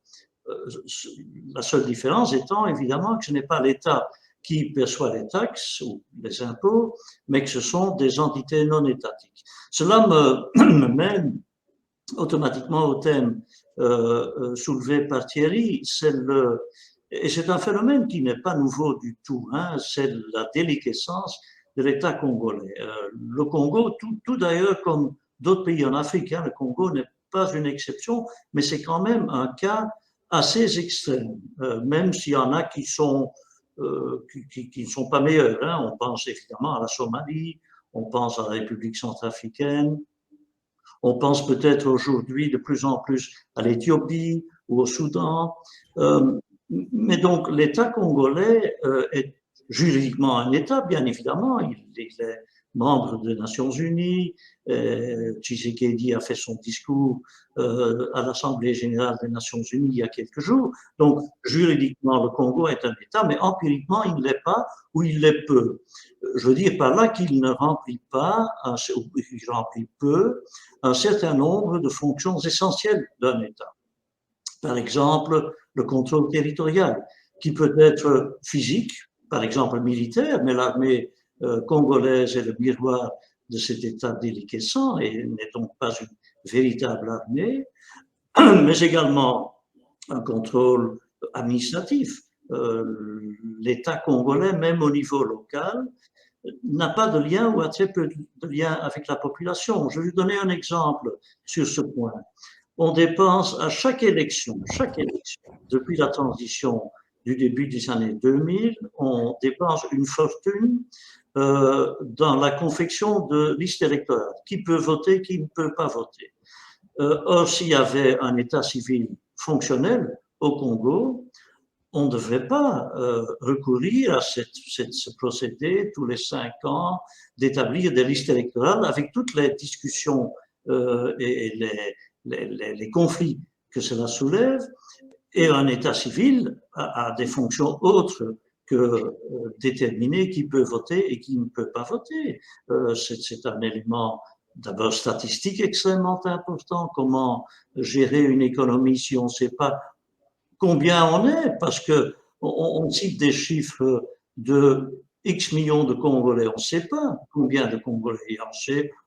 La seule différence étant, évidemment, que ce n'est pas l'État qui perçoit les taxes ou les impôts, mais que ce sont des entités non étatiques. Cela me mène automatiquement au thème soulevé par Thierry, et c'est un phénomène qui n'est pas nouveau du tout, c'est la déliquescence de l'État congolais. Le Congo, tout d'ailleurs comme d'autres pays en Afrique, le Congo n'est pas une exception, mais c'est quand même un cas assez extrême, même s'il y en a qui ne sont pas meilleurs. On pense évidemment à la Somalie, on pense à la République centrafricaine, on pense peut-être aujourd'hui de plus en plus à l'Éthiopie ou au Soudan. Mais donc l'État congolais est juridiquement un État, bien évidemment. Il est membre des Nations Unies. Tshisekedi a fait son discours à l'Assemblée générale des Nations Unies il y a quelques jours. Donc juridiquement, le Congo est un État, mais empiriquement, il ne l'est pas ou il l'est peu. Je veux dire par là qu'il ne remplit pas, il remplit peu, un certain nombre de fonctions essentielles d'un État. Par exemple, le contrôle territorial, qui peut être physique, par exemple militaire, mais l'armée congolaise est le miroir de cet État déliquescent et n'est donc pas une véritable armée, mais également un contrôle administratif. L'État congolais, même au niveau local, n'a pas de lien ou a très peu de lien avec la population. Je vais vous donner un exemple sur ce point. On dépense à chaque élection, depuis la transition du début des années 2000, on dépense une fortune dans la confection de listes électorales. Qui peut voter, qui ne peut pas voter. Or, s'il y avait un état civil fonctionnel au Congo, on ne devrait pas recourir à ce procédé tous les 5 ans d'établir des listes électorales avec toutes les discussions et les conflits que cela soulève. Et un état civil a des fonctions autres que déterminer qui peut voter et qui ne peut pas voter. C'est un élément d'abord statistique extrêmement important. Comment gérer une économie si on ne sait pas combien on est, parce que on cite des chiffres de X millions de Congolais, on ne sait pas combien de Congolais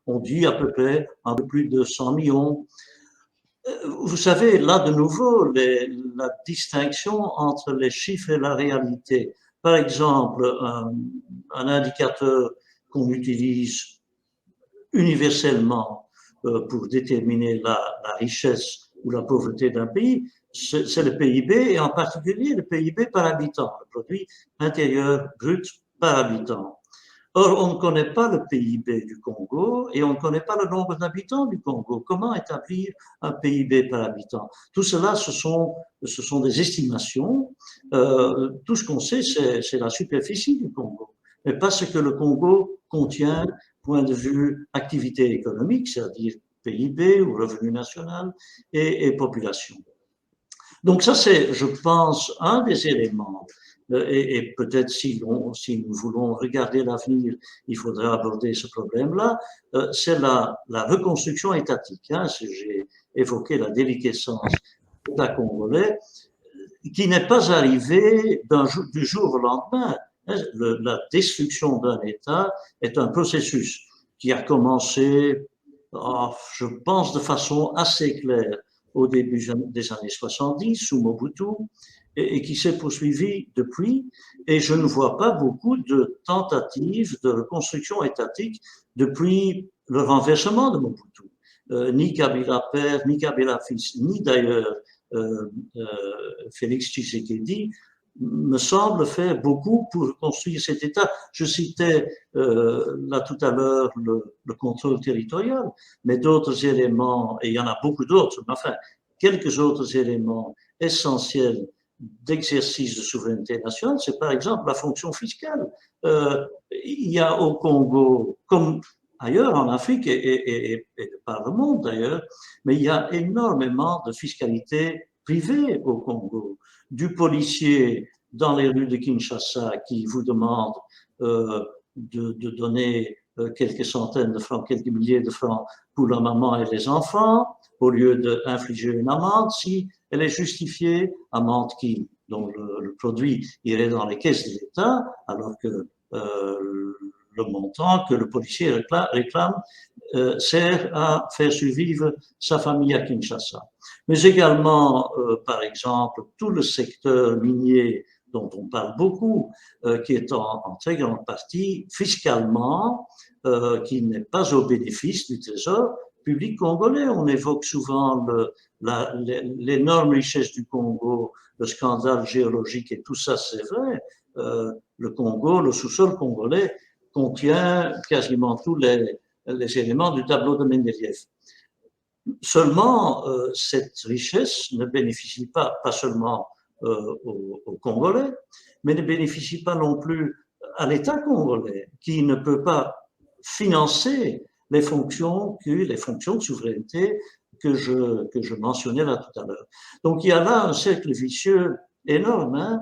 on dit à peu près un peu plus de 100 millions. Vous savez, là de nouveau, la distinction entre les chiffres et la réalité. Par exemple, un indicateur qu'on utilise universellement pour déterminer la richesse ou la pauvreté d'un pays, c'est le PIB, et en particulier le PIB par habitant, le produit intérieur brut par habitant. Or, on ne connaît pas le PIB du Congo et on ne connaît pas le nombre d'habitants du Congo. Comment établir un PIB par habitant? Tout cela, ce sont des estimations. Tout ce qu'on sait, c'est la superficie du Congo, mais pas ce que le Congo contient, point de vue activité économique, c'est-à-dire PIB ou revenu national et population. Donc ça, c'est, je pense, un des éléments. Et peut-être si nous voulons regarder l'avenir, il faudra aborder ce problème-là. C'est la reconstruction étatique. Hein, j'ai évoqué la déliquescence de l'État congolais, qui n'est pas arrivée du jour au lendemain. La destruction d'un État est un processus qui a commencé, je pense, de façon assez claire au début des années 70, sous Mobutu, et qui s'est poursuivi depuis. Et je ne vois pas beaucoup de tentatives de reconstruction étatique depuis le renversement de Mobutu. Ni Kabila père, ni Kabila fils, ni d'ailleurs Félix Tshisekedi me semble faire beaucoup pour reconstruire cet État. Je citais là tout à l'heure le contrôle territorial, mais d'autres éléments, et il y en a beaucoup d'autres, mais enfin, quelques autres éléments essentiels d'exercice de souveraineté nationale, c'est par exemple la fonction fiscale. Il y a au Congo, comme ailleurs en Afrique et par le monde d'ailleurs, mais il y a énormément de fiscalité privée au Congo. Du policier dans les rues de Kinshasa qui vous demande de donner quelques centaines de francs, quelques milliers de francs pour la maman et les enfants, au lieu d'infliger une amende si elle est justifiée, amende dont le produit irait dans les caisses de l'État, alors que le montant que le policier réclame sert à faire survivre sa famille à Kinshasa. Mais également, par exemple, tout le secteur minier dont on parle beaucoup, qui est en très grande partie fiscalement, qui n'est pas au bénéfice du Trésor public congolais. On évoque souvent l'énorme richesse du Congo, le scandale géologique et tout ça, c'est vrai. Le Congo, le sous-sol congolais contient quasiment tous les éléments du tableau de Mendeleïev. Seulement, cette richesse ne bénéficie pas seulement aux Congolais, mais ne bénéficie pas non plus à l'État congolais, qui ne peut pas financer les fonctions de souveraineté que je mentionnais là tout à l'heure. Donc il y a là un cercle vicieux énorme, hein,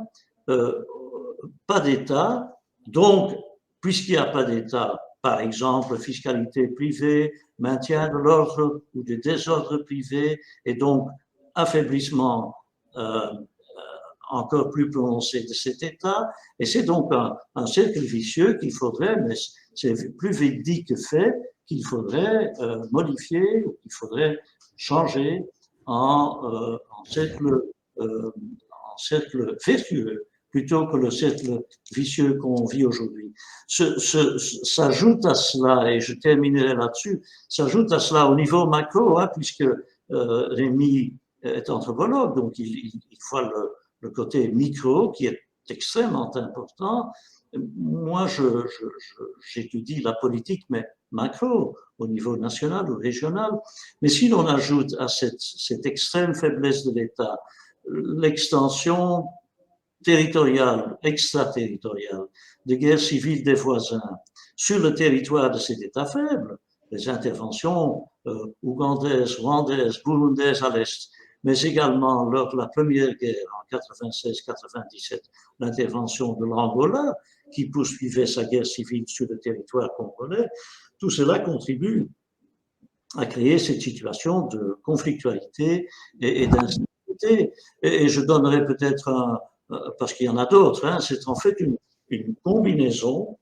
pas d'État, donc puisqu'il n'y a pas d'État, par exemple fiscalité privée, maintien de l'ordre ou du désordre privé, et donc affaiblissement encore plus prononcé de cet État, et c'est donc un cercle vicieux qu'il faudrait, mais c'est plus vite dit que fait, qu'il faudrait modifier, ou qu'il faudrait changer en cercle vertueux, plutôt que le cercle vicieux qu'on vit aujourd'hui. S'ajoute à cela, et je terminerai là-dessus, s'ajoute à cela au niveau macro, hein, puisque Rémi est anthropologue, donc il faut le côté micro qui est extrêmement important. Moi, j'étudie la politique, mais macro, au niveau national ou régional. Mais si l'on ajoute à cette extrême faiblesse de l'État l'extension territoriale, extraterritoriale, de guerre civile des voisins sur le territoire de cet État faible, les interventions ougandaises, rwandaises, burundaises à l'Est, mais également lors de la première guerre en 96-97, l'intervention de l'Angola, qui poursuivait sa guerre civile sur le territoire congolais, tout cela contribue à créer cette situation de conflictualité et d'instabilité. Et je donnerai peut-être parce qu'il y en a d'autres, hein, c'est en fait une combinaison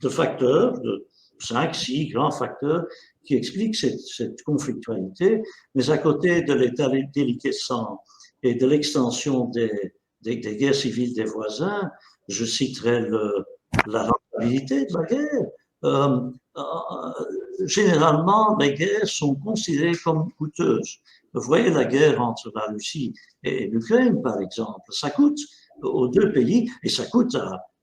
de facteurs, de 5, 6 grands facteurs qui expliquent cette conflictualité, mais à côté de l'état déliquescent et de l'extension des guerres civiles des voisins, je citerai la rentabilité de la guerre. Généralement, les guerres sont considérées comme coûteuses. Vous voyez la guerre entre la Russie et l'Ukraine, par exemple, ça coûte aux deux pays et ça coûte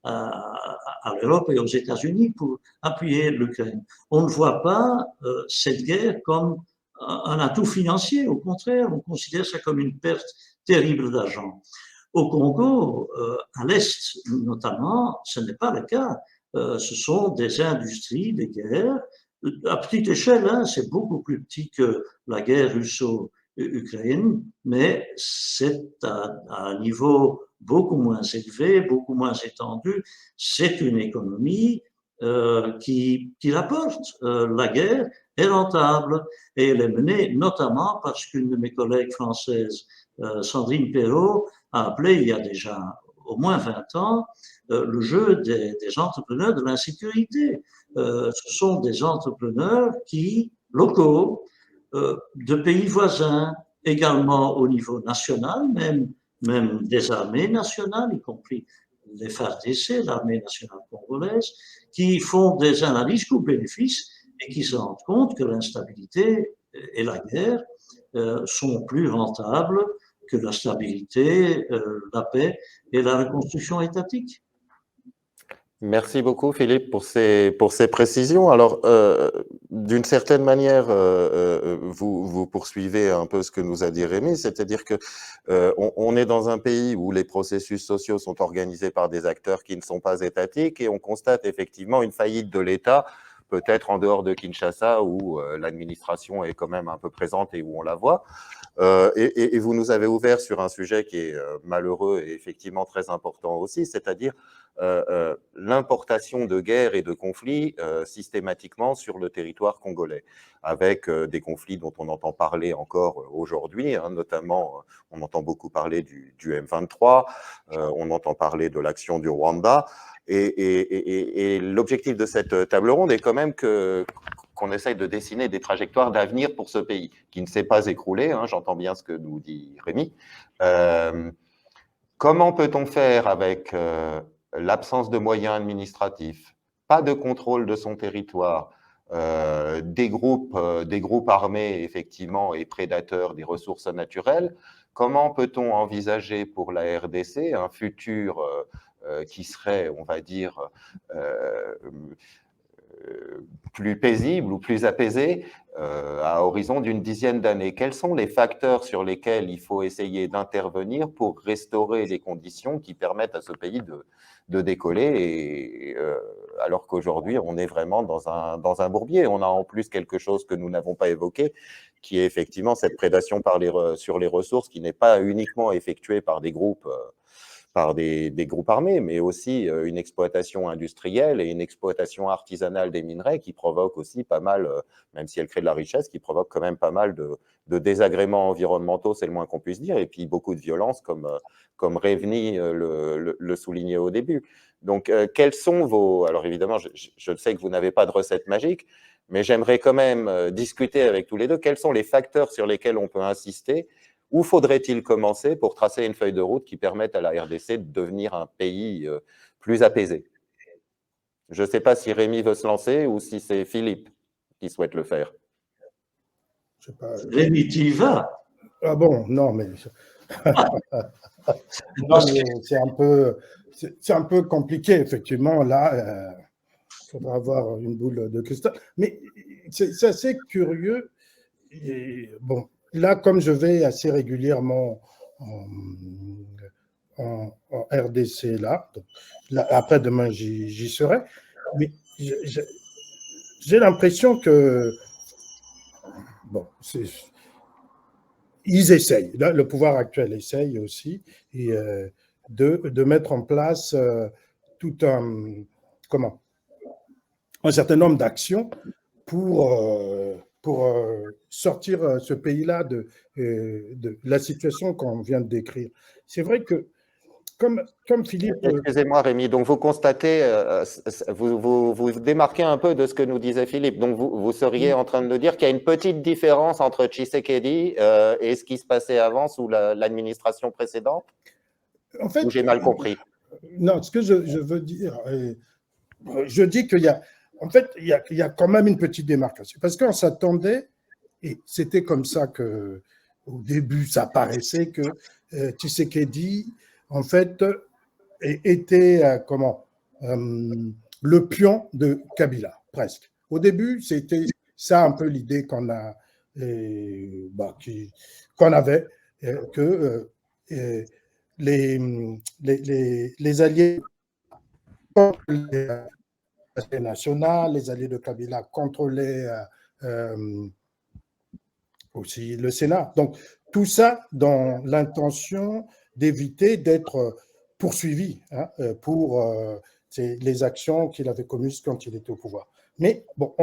à l'Europe et aux États-Unis pour appuyer l'Ukraine. On ne voit pas cette guerre comme un atout financier. Au contraire, on considère ça comme une perte terrible d'argent. Au Congo, à l'Est notamment, ce n'est pas le cas. Ce sont des industries, des guerres, à petite échelle, hein, c'est beaucoup plus petit que la guerre russo-ukrainienne, mais c'est à un niveau beaucoup moins élevé, beaucoup moins étendu. C'est une économie qui rapporte. La guerre est rentable et elle est menée notamment parce qu'une de mes collègues françaises, Sandrine Perrault, a appelé il y a déjà au moins 20 ans le jeu des entrepreneurs de l'insécurité. Ce sont des entrepreneurs locaux, de pays voisins, également au niveau national, même des armées nationales, y compris les FARDC, l'armée nationale congolaise, qui font des analyses coûts-bénéfices et qui se rendent compte que l'instabilité et la guerre sont plus rentables que la stabilité, la paix et la reconstruction étatique. Merci beaucoup, Philippe, pour ces précisions. Alors, d'une certaine manière, vous poursuivez un peu ce que nous a dit Rémi, c'est-à-dire que on est dans un pays où les processus sociaux sont organisés par des acteurs qui ne sont pas étatiques et on constate effectivement une faillite de l'État, peut-être en dehors de Kinshasa, où l'administration est quand même un peu présente et où on la voit. Et vous nous avez ouvert sur un sujet qui est malheureux et effectivement très important aussi, c'est-à-dire l'importation de guerres et de conflits systématiquement sur le territoire congolais, avec des conflits dont on entend parler encore aujourd'hui, hein, notamment on entend beaucoup parler du M23, on entend parler de l'action du Rwanda, et l'objectif de cette table ronde est quand même qu'on essaye de dessiner des trajectoires d'avenir pour ce pays, qui ne s'est pas écroulé, hein, j'entends bien ce que nous dit Rémi. Comment peut-on faire avec l'absence de moyens administratifs, pas de contrôle de son territoire, des groupes armés, effectivement, et prédateurs des ressources naturelles? Comment peut-on envisager pour la RDC un futur qui serait, on va dire, plus paisible ou plus apaisé à horizon d'une dizaine d'années? Quels sont les facteurs sur lesquels il faut essayer d'intervenir pour restaurer les conditions qui permettent à ce pays de décoller, alors qu'aujourd'hui, on est vraiment dans un bourbier. On a en plus quelque chose que nous n'avons pas évoqué, qui est effectivement cette prédation sur les ressources, qui n'est pas uniquement effectuée par des groupes armés, mais aussi une exploitation industrielle et une exploitation artisanale des minerais qui provoque aussi pas mal, même si elle crée de la richesse, qui provoque quand même pas mal de désagréments environnementaux, c'est le moins qu'on puisse dire, et puis beaucoup de violence, comme Rémi le soulignait au début. Donc, quels sont vos... Alors évidemment, je sais que vous n'avez pas de recette magique, mais j'aimerais quand même discuter avec tous les deux. Quels sont les facteurs sur lesquels on peut insister? Où faudrait-il commencer pour tracer une feuille de route qui permette à la RDC de devenir un pays plus apaisé? Je ne sais pas si Rémi veut se lancer ou si c'est Philippe qui souhaite le faire. Je sais pas. Rémi, tu y vas? Ah bon, non, mais Non, mais c'est un peu compliqué, effectivement. Là, il faudra avoir une boule de cristal. Mais c'est assez curieux. Et, bon, là, comme je vais assez régulièrement en RDC, là, après-demain, j'y serai. Mais j'ai l'impression que, bon, ils essayent. Là, le pouvoir actuel essaye aussi et, de mettre en place tout un certain nombre d'actions pour sortir ce pays-là de la situation qu'on vient de décrire. C'est vrai que, comme Philippe… Excusez-moi, Rémi. Donc, vous constatez, vous démarquez un peu de ce que nous disait Philippe. Donc, vous seriez en train de nous dire qu'il y a une petite différence entre Tshisekedi et ce qui se passait avant sous l'administration précédente? En fait, ou j'ai mal compris? Non, ce que je veux dire, je dis qu'il y a, en fait, il y a quand même une petite démarcation. Parce qu'on s'attendait, et c'était comme ça que, au début, ça paraissait que Tshisekedi, en fait, était le pion de Kabila, presque. Au début, c'était ça un peu l'idée qu'on avait, que les alliés nationales, les alliés de Kabila contrôlaient aussi le Sénat. Donc, tout ça dans l'intention d'éviter d'être poursuivi pour les actions qu'il avait commises quand il était au pouvoir. Mais bon,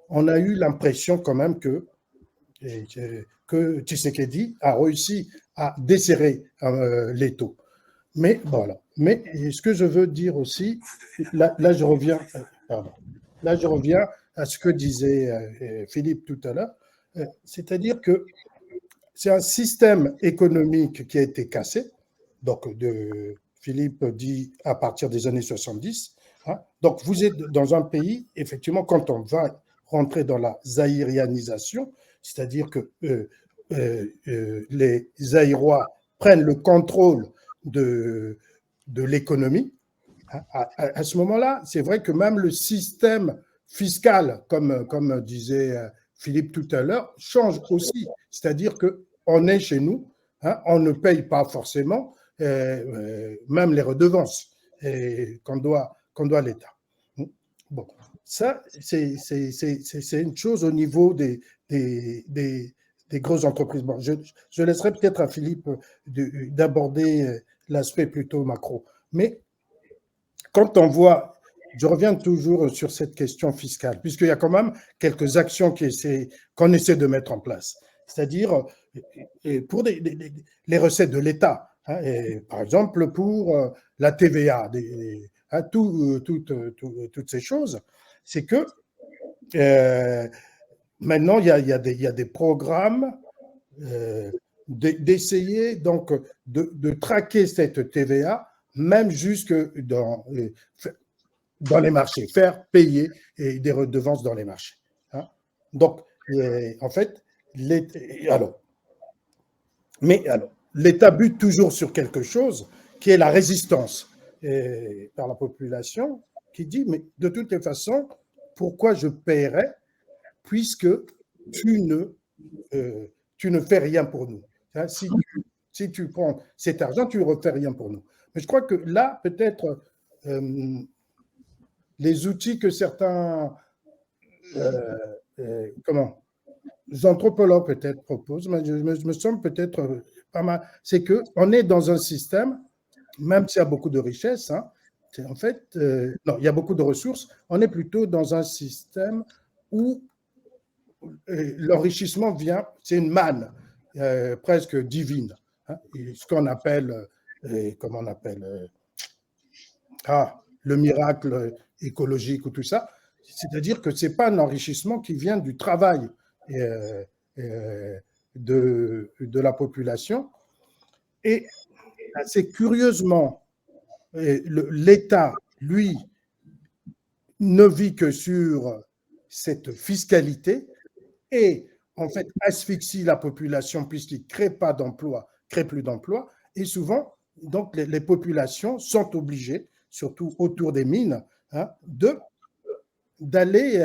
on a eu l'impression quand même que Tshisekedi a réussi à desserrer l'étau. Mais voilà. Mais ce que je veux dire aussi, là je reviens à ce que disait Philippe tout à l'heure, c'est-à-dire que c'est un système économique qui a été cassé. Donc, Philippe dit à partir des années 70. Donc, vous êtes dans un pays, effectivement, quand on va rentrer dans la zaïrianisation, c'est-à-dire que les Zaïrois prennent le contrôle de l'économie. À ce moment-là, c'est vrai que même le système fiscal, comme disait Philippe tout à l'heure, change aussi. C'est-à-dire qu'on est chez nous, on ne paye pas forcément même les redevances qu'on doit à l'État. Bon, ça, c'est une chose au niveau des grosses entreprises. Bon, je laisserai peut-être à Philippe d'aborder l'aspect plutôt macro. Mais quand on voit, je reviens toujours sur cette question fiscale, puisqu'il y a quand même quelques actions qu'on essaie de mettre en place. C'est-à-dire pour les recettes de l'État. Par exemple, pour la TVA, toutes ces choses, c'est que maintenant, il y a des programmes d'essayer donc de traquer cette TVA, même jusque dans les marchés, faire payer des redevances dans les marchés. Donc, en fait, l'État bute toujours sur quelque chose qui est la résistance par la population qui dit, mais de toutes les façons, pourquoi je paierais puisque tu ne fais rien pour nous. Si tu prends cet argent, tu ne refais rien pour nous. Mais je crois que là, peut-être, les outils que certains anthropologues peut-être proposent, mais je me semble peut-être pas mal, c'est qu'on est dans un système, même s'il y a beaucoup de richesses, en fait, non, il y a beaucoup de ressources, on est plutôt dans un système où l'enrichissement vient, c'est une manne presque divine, ce qu'on appelle, le miracle écologique ou tout ça, c'est-à-dire que ce n'est pas un enrichissement qui vient du travail de la population. Et assez curieusement, l'État, lui, ne vit que sur cette fiscalité et en fait asphyxie la population puisqu'il ne crée pas d'emplois crée plus d'emplois. Et souvent, donc, les populations sont obligées, surtout autour des mines, hein, d'aller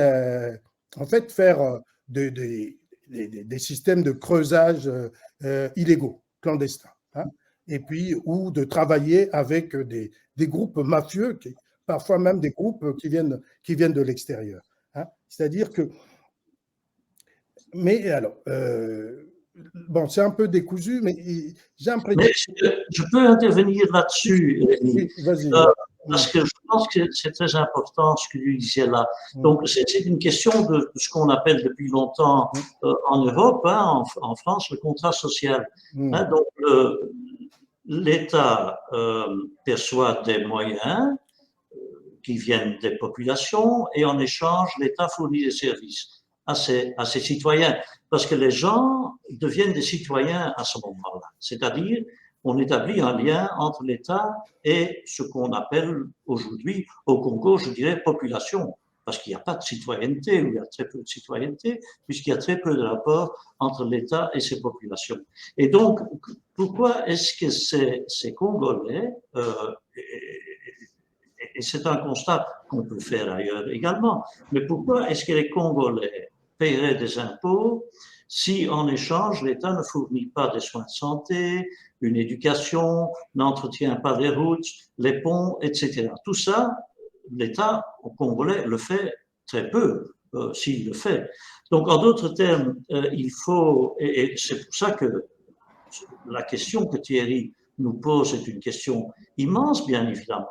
en fait faire des systèmes de creusage illégaux, clandestins. Hein, et puis, ou de travailler avec des groupes mafieux, parfois même des groupes qui viennent de l'extérieur. Hein. C'est-à-dire que. Mais alors, bon, c'est un peu décousu, mais j'ai l'impression. Mais je peux intervenir là-dessus, Oui, vas-y. parce que je pense que c'est très important ce que tu disais là. Donc, c'est une question de ce qu'on appelle depuis longtemps en Europe, hein, en France, le contrat social. Hein, donc, l'État perçoit des moyens qui viennent des populations et en échange, l'État fournit des services à ses citoyens. Parce que les gens deviennent des citoyens à ce moment-là. C'est-à-dire, on établit un lien entre l'État et ce qu'on appelle aujourd'hui au Congo, je dirais, population. Parce qu'il n'y a pas de citoyenneté, ou il y a très peu de citoyenneté, puisqu'il y a très peu de rapport entre l'État et ses populations. Et donc, pourquoi est-ce que ces Congolais, et c'est un constat qu'on peut faire ailleurs également, mais pourquoi est-ce que les Congolais paieraient des impôts si, en échange, l'État ne fournit pas des soins de santé, une éducation, n'entretient pas les routes, les ponts, etc. Tout ça, l'État congolais le fait très peu, s'il le fait. Donc, en d'autres termes, il faut, et c'est pour ça que la question que Thierry nous pose est une question immense, bien évidemment.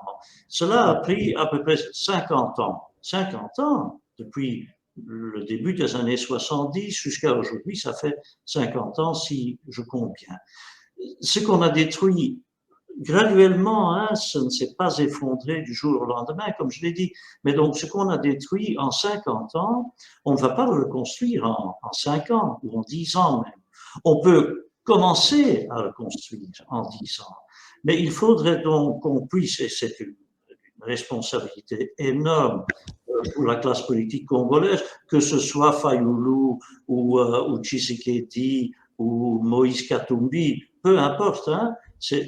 Cela a pris à peu près 50 ans. 50 ans, depuis le début des années 70 jusqu'à aujourd'hui, ça fait 50 ans si je compte bien. Ce qu'on a détruit graduellement, hein, ça ne s'est pas effondré du jour au lendemain, comme je l'ai dit. Mais donc, ce qu'on a détruit en 50 ans, on ne va pas le reconstruire en 5 ans ou en 10 ans même. On peut commencer à le construire en 10 ans. Mais il faudrait donc qu'on puisse, et c'est une responsabilité énorme pour la classe politique congolaise, que ce soit Fayoulou ou Tshisekedi ou Moïse Katumbi, peu importe, hein, c'est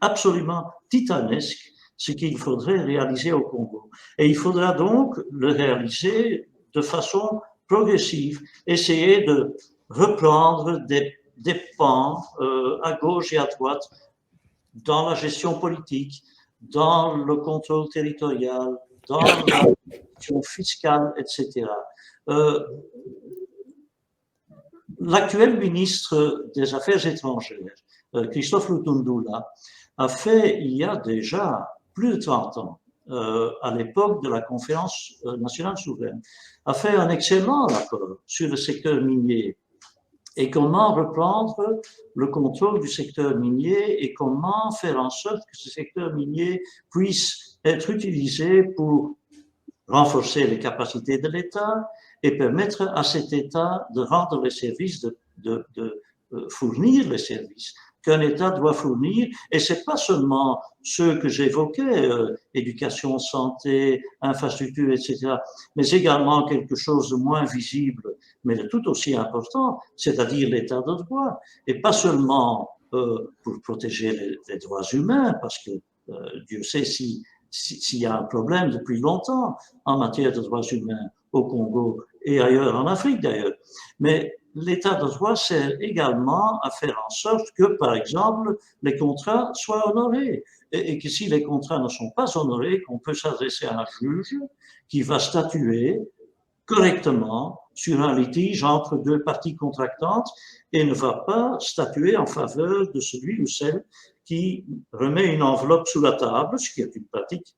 absolument titanesque ce qu'il faudrait réaliser au Congo. Et il faudra donc le réaliser de façon progressive, essayer de reprendre des pans à gauche et à droite dans la gestion politique, dans le contrôle territorial, dans la gestion fiscale, etc. L'actuel ministre des Affaires étrangères, Christophe Lutundula, a fait, il y a déjà plus de 30 ans, à l'époque de la conférence nationale souveraine, a fait un excellent rapport sur le secteur minier et comment reprendre le contrôle du secteur minier et comment faire en sorte que ce secteur minier puisse être utilisé pour renforcer les capacités de l'État et permettre à cet État de rendre les services, de fournir les services qu'un État doit fournir. Et ce n'est pas seulement ceux que j'évoquais, éducation, santé, infrastructure, etc., mais également quelque chose de moins visible, mais de tout aussi important, c'est-à-dire l'État de droit. Et pas seulement pour protéger les droits humains, parce que Dieu sait s'il y a un problème depuis longtemps en matière de droits humains au Congo et ailleurs en Afrique d'ailleurs. Mais l'État de droit sert également à faire en sorte que, par exemple, les contrats soient honorés et que si les contrats ne sont pas honorés, qu'on peut s'adresser à un juge qui va statuer correctement sur un litige entre deux parties contractantes et ne va pas statuer en faveur de celui ou celle qui remet une enveloppe sous la table, ce qui est une pratique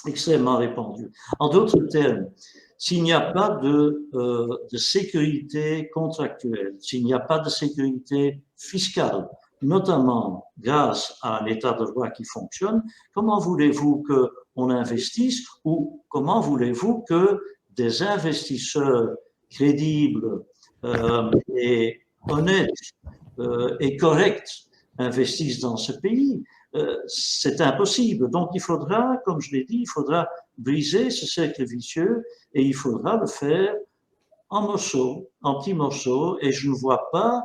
extrêmement répandue. En d'autres termes, s'il n'y a pas de sécurité contractuelle, s'il n'y a pas de sécurité fiscale, notamment grâce à un état de droit qui fonctionne, comment voulez-vous qu'on investisse ou comment voulez-vous que des investisseurs crédibles et honnêtes et corrects investissent dans ce pays? C'est impossible. Donc il faudra, comme je l'ai dit, il faudra briser ce cercle vicieux et il faudra le faire en morceaux, en petits morceaux, et je ne vois pas,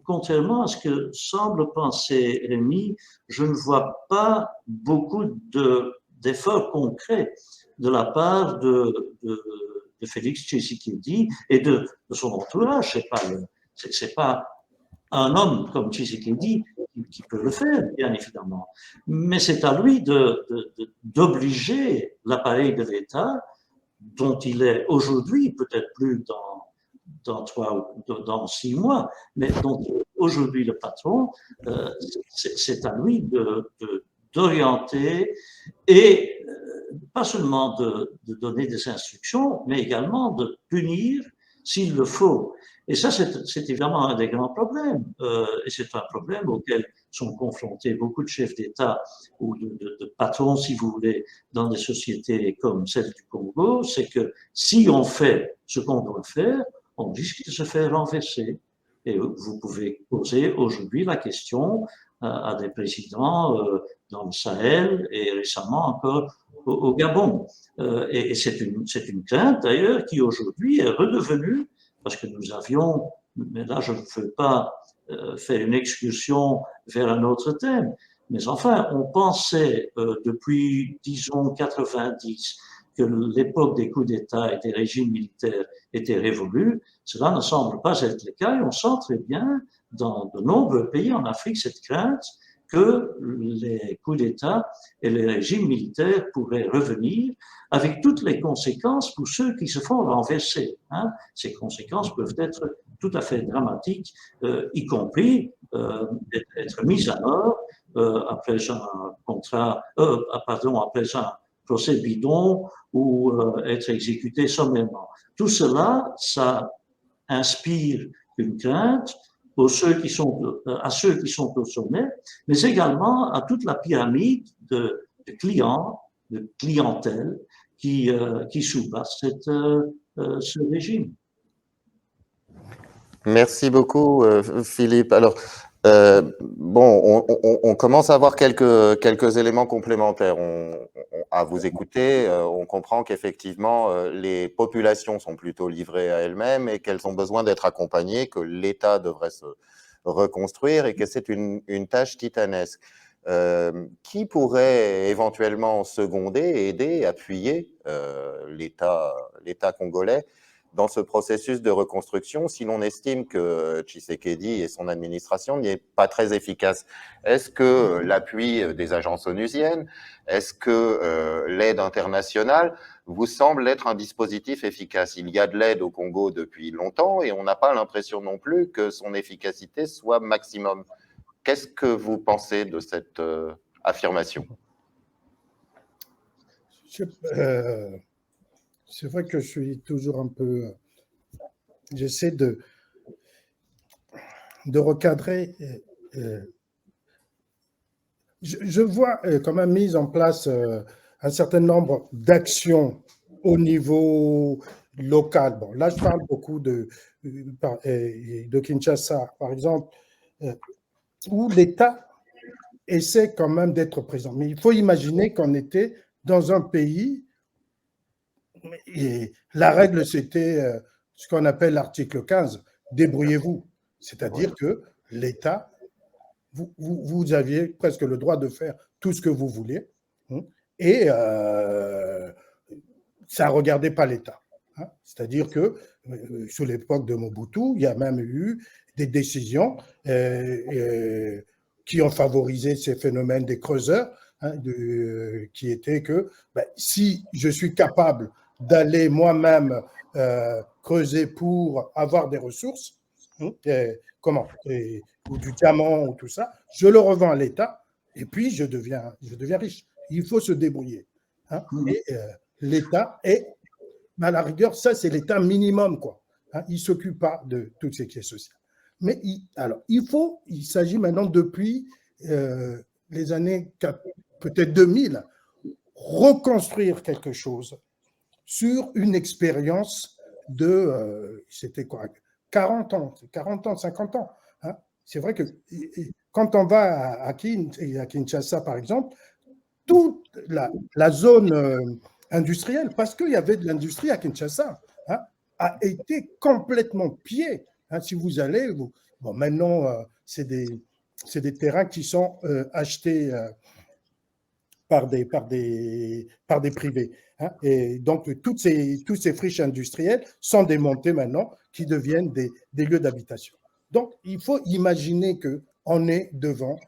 contrairement à ce que semble penser Rémi, je ne vois pas beaucoup d'efforts concrets de la part de Félix Tshisekedi et de son entourage. C'est pas un homme comme Tshisekedi qui peut le faire, bien évidemment. Mais c'est à lui d'obliger l'appareil de l'État, dont il est aujourd'hui, peut-être plus dans 6 mois, mais dont aujourd'hui le patron, c'est à lui d'orienter et pas seulement de donner des instructions, mais également de punir s'il le faut. Et ça, c'est évidemment un des grands problèmes. Et c'est un problème auquel sont confrontés beaucoup de chefs d'État ou de patrons, si vous voulez, dans des sociétés comme celle du Congo. C'est que si on fait ce qu'on doit faire, on risque de se faire renverser. Et vous pouvez poser aujourd'hui la question à des présidents dans le Sahel et récemment encore au Gabon. Et c'est une crainte d'ailleurs qui aujourd'hui est redevenue, parce que nous avions, mais là je ne veux pas faire une excursion vers un autre thème, mais enfin on pensait depuis, disons, 90 que l'époque des coups d'État et des régimes militaires était révolue. Cela ne semble pas être le cas et on sent très bien dans de nombreux pays en Afrique cette crainte que les coups d'État et les régimes militaires pourraient revenir avec toutes les conséquences pour ceux qui se font renverser. Hein. Ces conséquences peuvent être tout à fait dramatiques, y compris être mises à mort après un après un procès bidon ou être exécuté sommairement. Tout cela, ça inspire une crainte à ceux qui sont au sommet, mais également à toute la pyramide de clients, de clientèle qui sous-passe ce régime. Merci beaucoup, Philippe. Alors, bon, on commence à avoir quelques éléments complémentaires. À vous écouter, on comprend qu'effectivement, les populations sont plutôt livrées à elles-mêmes et qu'elles ont besoin d'être accompagnées, que l'État devrait se reconstruire et que c'est une tâche titanesque. Qui pourrait éventuellement seconder, aider, appuyer l'État congolais dans ce processus de reconstruction, si l'on estime que Tshisekedi et son administration n'est pas très efficace? Est-ce que l'appui des agences onusiennes, est-ce que l'aide internationale vous semble être un dispositif efficace? Il y a de l'aide au Congo depuis longtemps et on n'a pas l'impression non plus que son efficacité soit maximum. Qu'est-ce que vous pensez de cette affirmation? C'est vrai que je suis toujours un peu... J'essaie de recadrer. Je vois quand même mise en place un certain nombre d'actions au niveau local. Bon, là, je parle beaucoup de Kinshasa, par exemple, où l'État essaie quand même d'être présent. Mais il faut imaginer qu'on était dans un pays et la règle, c'était ce qu'on appelle l'article 15, débrouillez-vous. C'est-à-dire que l'État, vous aviez presque le droit de faire tout ce que vous voulez, et ça ne regardait pas l'État. C'est-à-dire que sous l'époque de Mobutu, il y a même eu des décisions qui ont favorisé ces phénomènes des creuseurs, qui étaient que si je suis capable d'aller moi-même creuser pour avoir des ressources, ou du diamant ou tout ça, je le revends à l'État et puis je deviens riche. Il faut se débrouiller. Et l'État est, à la rigueur, ça c'est l'État minimum, quoi. Il ne s'occupe pas de tout ce qui est social. Mais il s'agit maintenant depuis les années peut-être 2000, reconstruire quelque chose sur une expérience de, c'était quoi, 40 ans, 50 ans. C'est vrai que quand on va à Kinshasa, par exemple, toute la zone industrielle, parce qu'il y avait de l'industrie à Kinshasa, a été complètement pillé. Hein, si vous allez, bon, maintenant, c'est des terrains qui sont achetés par des privés. Hein, et donc, toutes ces friches industrielles sont démontées maintenant, qui deviennent des lieux d'habitation. Donc, il faut imaginer qu'on est devant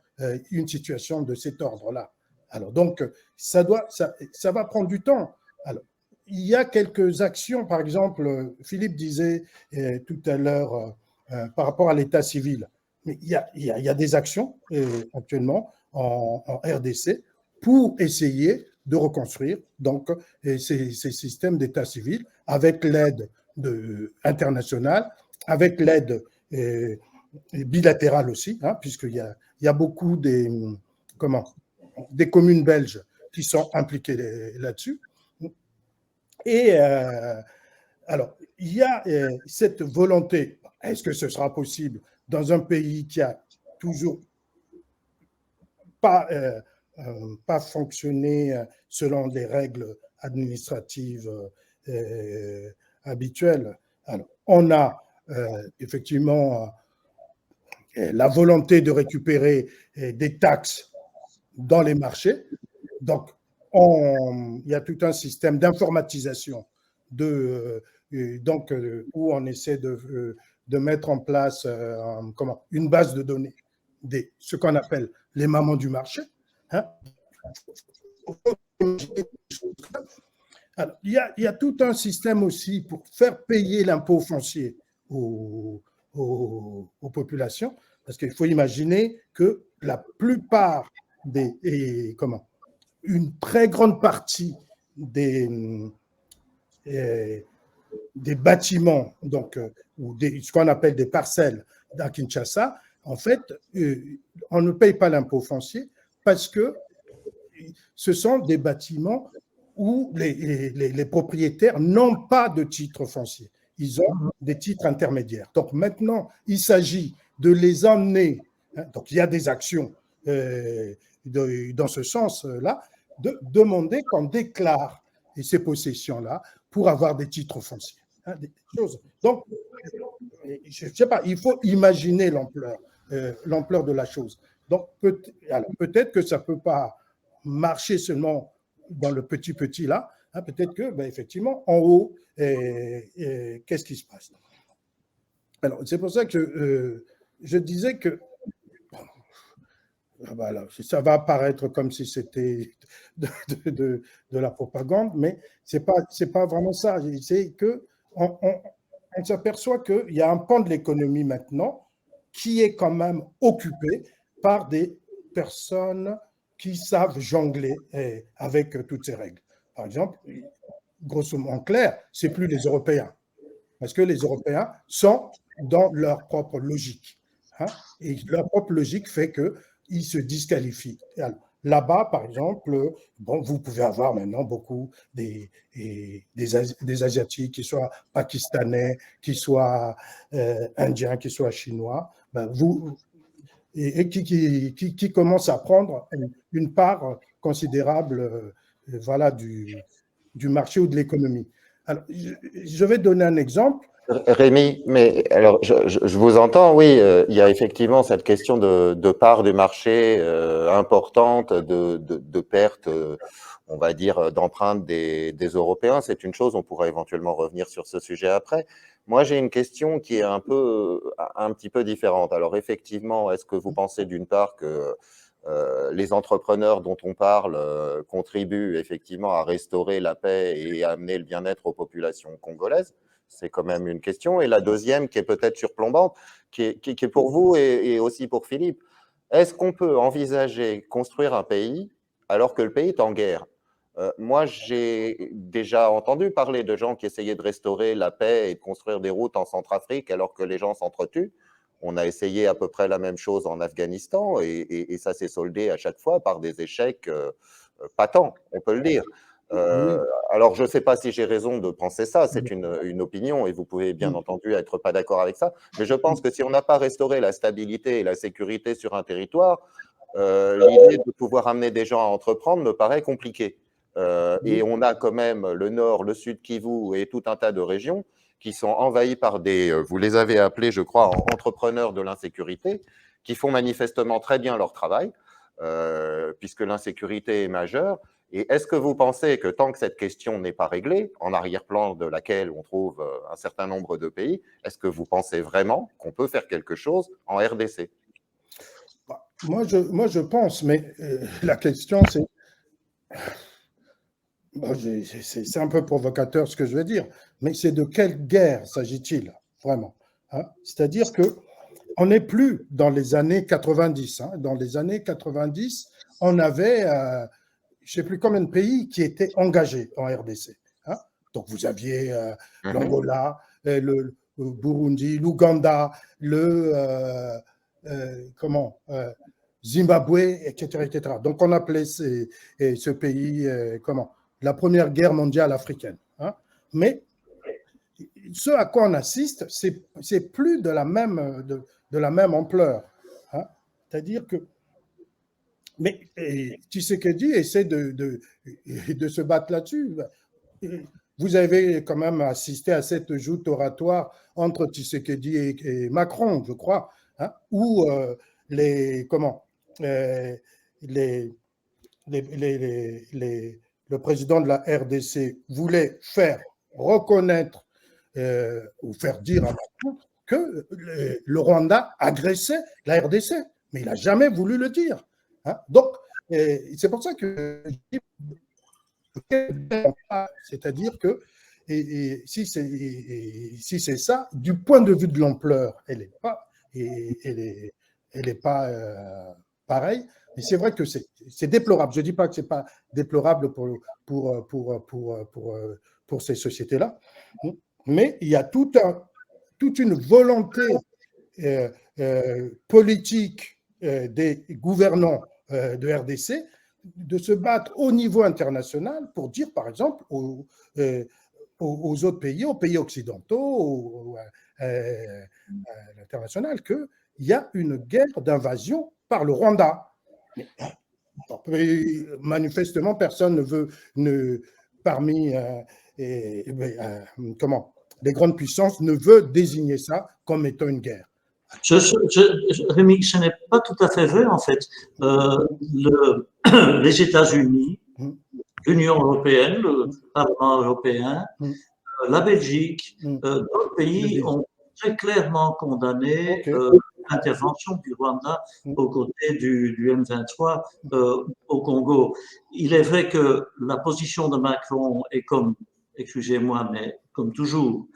une situation de cet ordre-là. Alors, donc, ça va prendre du temps. Alors, il y a quelques actions, par exemple, Philippe disait tout à l'heure par rapport à l'état civil, mais il y a des actions actuellement en RDC pour essayer de reconstruire donc ces systèmes d'état civil avec l'aide internationale, avec l'aide bilatérale aussi, hein, puisqu'il y a beaucoup des communes belges qui sont impliquées là-dessus. Et alors, il y a cette volonté. Est-ce que ce sera possible dans un pays qui a toujours pas fonctionné selon les règles administratives habituelles? Alors, on a effectivement la volonté de récupérer des taxes dans les marchés. Donc, il y a tout un système d'informatisation où on essaie de mettre en place une base de données, ce qu'on appelle les mamans du marché. Hein. Alors, il y a tout un système aussi pour faire payer l'impôt foncier aux populations, parce qu'il faut imaginer que la plupart une très grande partie des bâtiments, donc, ou ce qu'on appelle des parcelles à Kinshasa, en fait, on ne paye pas l'impôt foncier parce que ce sont des bâtiments où les propriétaires n'ont pas de titre foncier. Ils ont des titres intermédiaires. Donc maintenant, il s'agit de les emmener. Hein, donc il y a des actions dans ce sens-là, de demander qu'on déclare ces possessions-là pour avoir des titres fonciers. Hein, des choses. Donc, je ne sais pas, il faut imaginer l'ampleur de la chose. Donc, peut-être que ça ne peut pas marcher seulement dans le petit là. Hein, peut-être que, effectivement, en haut, qu'est-ce qui se passe? Alors, c'est pour ça que je disais que voilà, ça va apparaître comme si c'était de la propagande, mais c'est pas vraiment ça. C'est qu'on s'aperçoit qu'il y a un pan de l'économie maintenant qui est quand même occupé par des personnes qui savent jongler avec toutes ces règles. Par exemple, grosso modo, en clair, ce n'est plus les Européens, parce que les Européens sont dans leur propre logique. Hein, et leur propre logique fait qu'ils se disqualifient. Là-bas, par exemple, bon, vous pouvez avoir maintenant beaucoup des Asiatiques, qui soient pakistanais, qui soient indiens, qui soient chinois, qui commencent à prendre une part considérable voilà, du marché ou de l'économie. Alors, je vais donner un exemple. Rémi, mais alors je vous entends, oui, il y a effectivement cette question de part du marché importante, de perte, on va dire, d'empreinte des Européens. C'est une chose, on pourra éventuellement revenir sur ce sujet après. Moi, j'ai une question qui est un petit peu différente. Alors effectivement, est-ce que vous pensez d'une part que les entrepreneurs dont on parle contribuent effectivement à restaurer la paix et à amener le bien-être aux populations congolaises? C'est quand même une question. Et la deuxième, qui est peut-être surplombante, qui est pour vous et aussi pour Philippe, est-ce qu'on peut envisager construire un pays alors que le pays est en guerre? Moi, j'ai déjà entendu parler de gens qui essayaient de restaurer la paix et de construire des routes en Centrafrique alors que les gens s'entretuent. On a essayé à peu près la même chose en Afghanistan et ça s'est soldé à chaque fois par des échecs patents, on peut le dire. Alors, je ne sais pas si j'ai raison de penser ça, c'est une opinion et vous pouvez bien entendu être pas d'accord avec ça, mais je pense que si on n'a pas restauré la stabilité et la sécurité sur un territoire, l'idée de pouvoir amener des gens à entreprendre me paraît compliquée. Et on a quand même le nord, le sud Kivu et tout un tas de régions qui sont envahis par des, vous les avez appelés, je crois, entrepreneurs de l'insécurité, qui font manifestement très bien leur travail, puisque l'insécurité est majeure. Et est-ce que vous pensez que tant que cette question n'est pas réglée, en arrière-plan de laquelle on trouve un certain nombre de pays, est-ce que vous pensez vraiment qu'on peut faire quelque chose en RDC? Moi, je pense, mais la question, c'est... Bon, c'est un peu provocateur ce que je vais dire, mais c'est de quelle guerre s'agit-il vraiment, hein? C'est-à-dire qu'on n'est plus dans les années 90. Hein. Dans les années 90, on avait... je ne sais plus combien de pays qui étaient engagés en RDC. Hein. Donc, vous aviez l'Angola, le Burundi, l'Ouganda, Zimbabwe, etc., etc. Donc, on appelait ce pays, la première guerre mondiale africaine. Hein. Mais ce à quoi on assiste, c'est plus de la même ampleur. Hein. C'est-à-dire que mais Tshisekedi essaie de se battre là-dessus. Vous avez quand même assisté à cette joute oratoire entre Tshisekedi et Macron, je crois, hein, où le président de la RDC voulait faire reconnaître ou faire dire à Macron que le Rwanda agressait la RDC, mais il n'a jamais voulu le dire. Hein? Donc, c'est pour ça que c'est-à-dire que si c'est ça, du point de vue de l'ampleur, elle n'est pas pareille. Mais c'est vrai que c'est déplorable. Je ne dis pas que ce n'est pas déplorable pour ces sociétés-là, mais il y a toute une volonté politique des gouvernants de RDC de se battre au niveau international pour dire, par exemple, aux autres pays, aux pays occidentaux, à l'international, qu'il y a une guerre d'invasion par le Rwanda. Manifestement, personne ne veut, parmi les grandes puissances, ne veut désigner ça comme étant une guerre. Rémi, ce n'est pas tout à fait vrai, en fait. Les États-Unis, l'Union européenne, le Parlement européen, la Belgique, d'autres pays ont très clairement condamné l'intervention du Rwanda aux côtés du M23 au Congo. Il est vrai que la position de Macron est excusez-moi, mais comme toujours,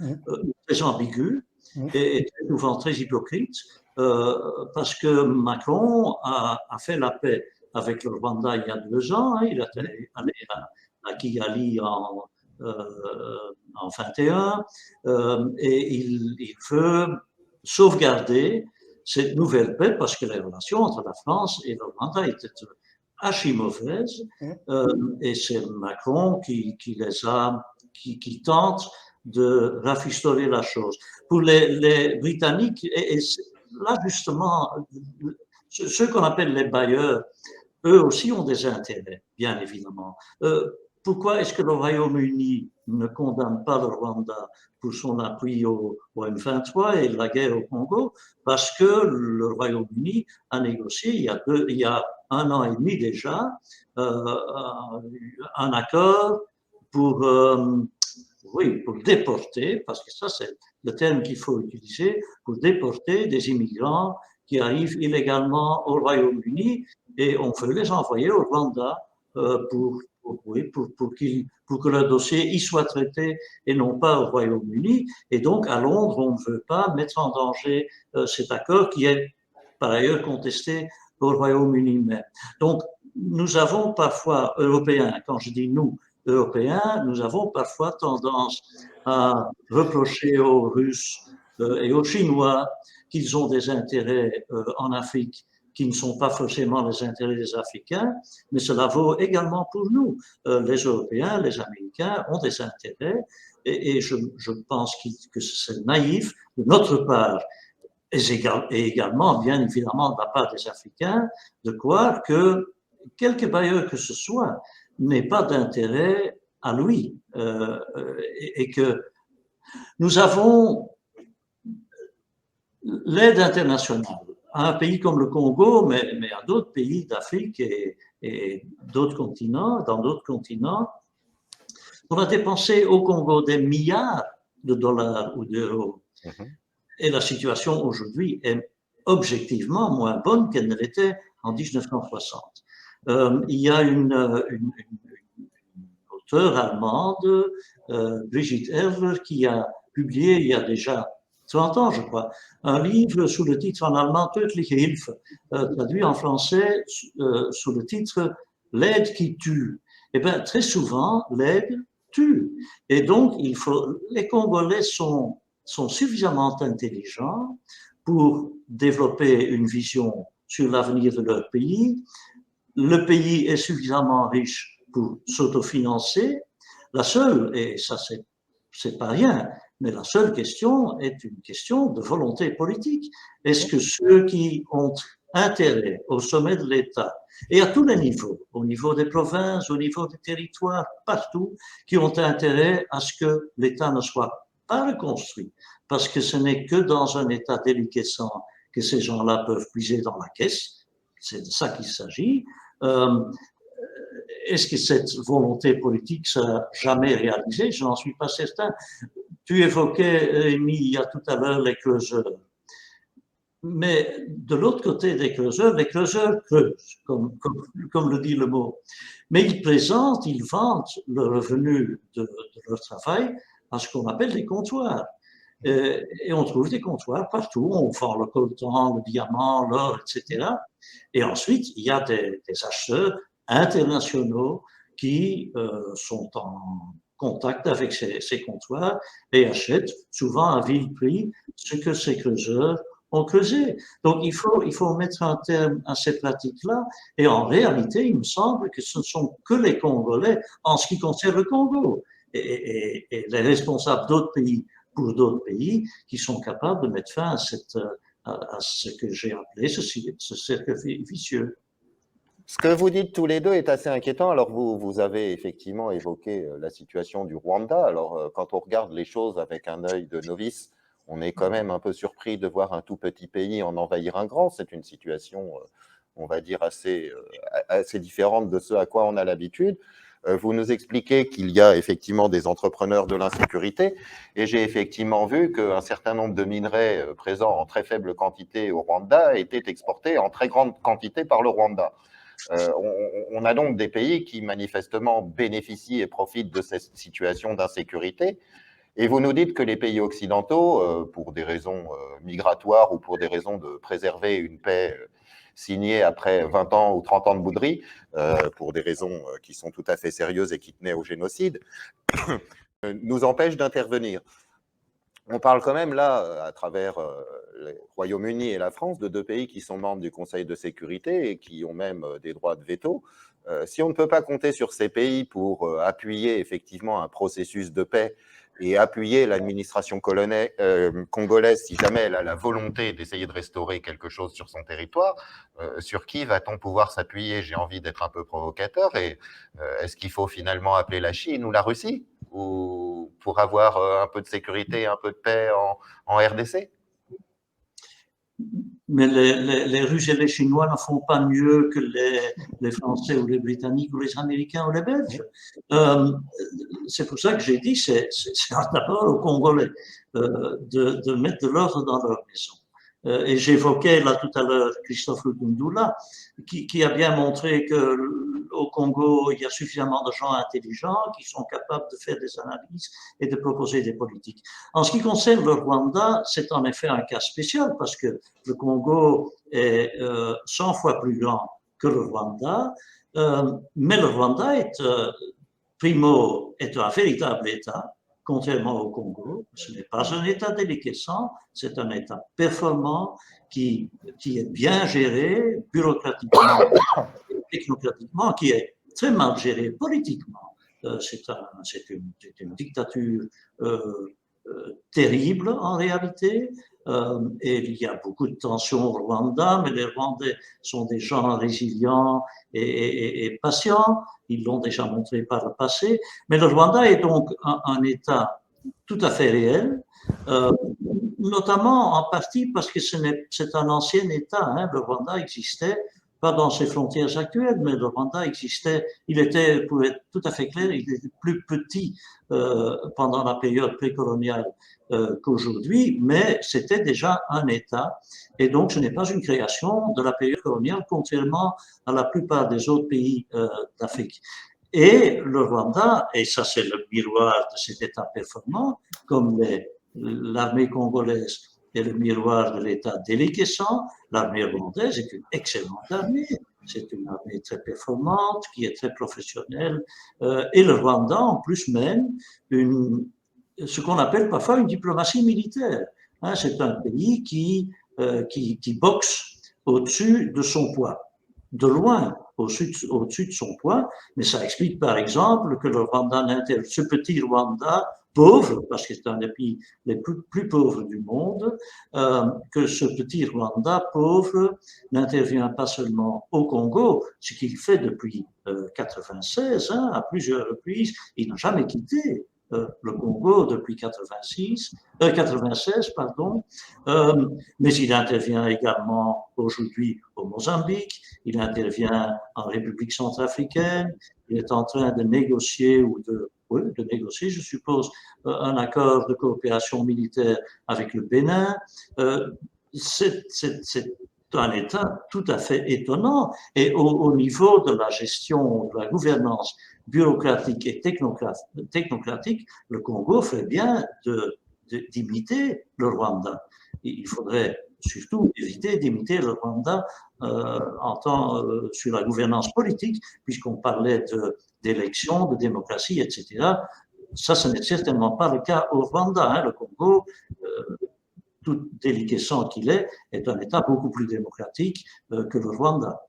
très ambiguë et souvent très hypocrite, parce que Macron a fait la paix avec le Rwanda il y a 2 ans. Hein, il est allé à Kigali en 21 et il veut sauvegarder cette nouvelle paix parce que les relations entre la France et le Rwanda étaient archi mauvaises et c'est Macron qui tente de rafistoler la chose. Pour les Britanniques, et là justement, ceux qu'on appelle les bailleurs, eux aussi ont des intérêts, bien évidemment. Pourquoi est-ce que le Royaume-Uni ne condamne pas le Rwanda pour son appui au M23 et la guerre au Congo? Parce que le Royaume-Uni a négocié il y a 1 an et demi déjà un accord pour déporter, parce que ça c'est le terme qu'il faut utiliser, pour déporter des immigrants qui arrivent illégalement au Royaume-Uni et on veut les envoyer au Rwanda pour que leur dossier y soit traité et non pas au Royaume-Uni. Et donc, à Londres, on ne veut pas mettre en danger cet accord qui est par ailleurs contesté au Royaume-Uni même. Donc, nous avons parfois, Européens, quand je dis nous, Européens, nous avons parfois tendance à reprocher aux Russes et aux Chinois qu'ils ont des intérêts en Afrique qui ne sont pas forcément les intérêts des Africains, mais cela vaut également pour nous. Les Européens, les Américains ont des intérêts et je pense que c'est naïf de notre part et également, bien évidemment, de la part des Africains, de croire que quelque bailleur que ce soit n'ait pas d'intérêt à lui et que Nous avons l'aide internationale à un pays comme le Congo, mais à d'autres pays d'Afrique et d'autres continents, dans d'autres continents. On a dépensé au Congo des milliards de dollars ou d'euros. Et la situation aujourd'hui est objectivement moins bonne qu'elle ne l'était en 1960. Il y a une auteure allemande, Brigitte Erler, qui a publié il y a déjà 30 ans, je crois, un livre sous le titre en allemand Tödliche Hilfe, traduit en français sous le titre L'aide qui tue. Eh bien, très souvent, l'aide tue. Et donc, les Congolais sont suffisamment intelligents pour développer une vision sur l'avenir de leur pays. Le pays est suffisamment riche pour s'autofinancer. La seule, et ça c'est pas rien, mais la seule question est une question de volonté politique. Est-ce que ceux qui ont intérêt au sommet de l'État et à tous les niveaux, au niveau des provinces, au niveau des territoires, partout, qui ont intérêt à ce que l'État ne soit pas reconstruit, parce que ce n'est que dans un état déliquescent que ces gens-là peuvent puiser dans la caisse, c'est de ça qu'il s'agit. Est-ce que cette volonté politique sera jamais réalisée? Je n'en suis pas certain. Tu évoquais, Rémi, il y a tout à l'heure les creuseurs. Mais de l'autre côté des creuseurs, les creuseurs creusent, comme le dit le mot. Mais ils vendent le revenu de leur travail à ce qu'on appelle des comptoirs. Et on trouve des comptoirs partout. On vend le coltan, le diamant, l'or, etc. Et ensuite, il y a des acheteurs internationaux qui sont en contact avec ces comptoirs et achètent souvent à vil prix ce que ces creuseurs ont creusé. Donc, il faut mettre un terme à ces pratiques-là. Et en réalité, il me semble que ce ne sont que les Congolais, en ce qui concerne le Congo, et les responsables d'autres pays, pour d'autres pays, qui sont capables de mettre fin à ce que j'ai appelé ce cercle vicieux. Ce que vous dites tous les deux est assez inquiétant. Alors, vous avez effectivement évoqué la situation du Rwanda. Alors, quand on regarde les choses avec un œil de novice, on est quand même un peu surpris de voir un tout petit pays en envahir un grand. C'est une situation, on va dire, assez différente de ce à quoi on a l'habitude. Vous nous expliquez qu'il y a effectivement des entrepreneurs de l'insécurité, et j'ai effectivement vu qu'un certain nombre de minerais présents en très faible quantité au Rwanda étaient exportés en très grande quantité par le Rwanda. On a donc des pays qui manifestement bénéficient et profitent de cette situation d'insécurité. Et vous nous dites que les pays occidentaux, pour des raisons migratoires ou pour des raisons de préserver une paix signée après 20 ans ou 30 ans de bouderie, pour des raisons qui sont tout à fait sérieuses et qui tenaient au génocide, nous empêchent d'intervenir. On parle quand même là, à travers le Royaume-Uni et la France, de deux pays qui sont membres du Conseil de sécurité et qui ont même des droits de veto. Si on ne peut pas compter sur ces pays pour appuyer effectivement un processus de paix et appuyer l'administration congolaise si jamais elle a la volonté d'essayer de restaurer quelque chose sur son territoire, sur qui va-t-on pouvoir s'appuyer? J'ai envie d'être un peu provocateur. Et est-ce qu'il faut finalement appeler la Chine ou la Russie ou pour avoir un peu de sécurité, un peu de paix en RDC? Mais les Russes et les Chinois ne font pas mieux que les Français ou les Britanniques ou les Américains ou les Belges. C'est pour ça que j'ai dit, c'est d'abord aux Congolais de mettre de l'ordre dans leur maison. Et j'évoquais là tout à l'heure Christophe Lutundula, qui a bien montré qu'au Congo, il y a suffisamment de gens intelligents qui sont capables de faire des analyses et de proposer des politiques. En ce qui concerne le Rwanda, c'est en effet un cas spécial parce que le Congo est 100 fois plus grand que le Rwanda, mais le Rwanda est un véritable État. Contrairement au Congo, ce n'est pas un État déliquescent, c'est un État performant qui est bien géré bureaucratiquement et technocratiquement, qui est très mal géré politiquement. C'est une dictature terrible en réalité. Et il y a beaucoup de tensions au Rwanda, mais les Rwandais sont des gens résilients et patients. Ils l'ont déjà montré par le passé. Mais le Rwanda est donc un État tout à fait réel, notamment en partie parce que c'est un ancien État. Hein. Le Rwanda existait, pas dans ses frontières actuelles, mais le Rwanda existait, il était, pour être tout à fait clair, il était plus petit pendant la période précoloniale qu'aujourd'hui, mais c'était déjà un État. Et donc, ce n'est pas une création de la période coloniale, contrairement à la plupart des autres pays d'Afrique. Et le Rwanda, et ça c'est le miroir de cet État performant, comme l'armée congolaise est le miroir de l'État déliquescent, l'armée rwandaise est une excellente armée. C'est une armée très performante, qui est très professionnelle. Et le Rwanda, en plus même, ce qu'on appelle parfois une diplomatie militaire. Hein, c'est un pays qui boxe au-dessus de son poids, de loin au-dessus de son poids, mais ça explique par exemple que le Rwanda, ce petit Rwanda pauvre, parce que c'est un des pays les plus pauvres du monde, que ce petit Rwanda pauvre n'intervient pas seulement au Congo, ce qu'il fait depuis 96, hein, à plusieurs reprises, il n'a jamais quitté le Congo depuis 96, pardon, mais il intervient également aujourd'hui au Mozambique, il intervient en République centrafricaine, il est en train de négocier négocier, je suppose, un accord de coopération militaire avec le Bénin. C'est un État tout à fait étonnant et au niveau de la gestion, de la gouvernance bureaucratique et technocratique, le Congo ferait bien d'imiter le Rwanda. Il faudrait surtout éviter d'imiter le Rwanda sur la gouvernance politique, puisqu'on parlait d'élections, de démocratie, etc. Ça, ce n'est certainement pas le cas au Rwanda. Hein. Le Congo, tout déliquescent qu'il est un État beaucoup plus démocratique que le Rwanda.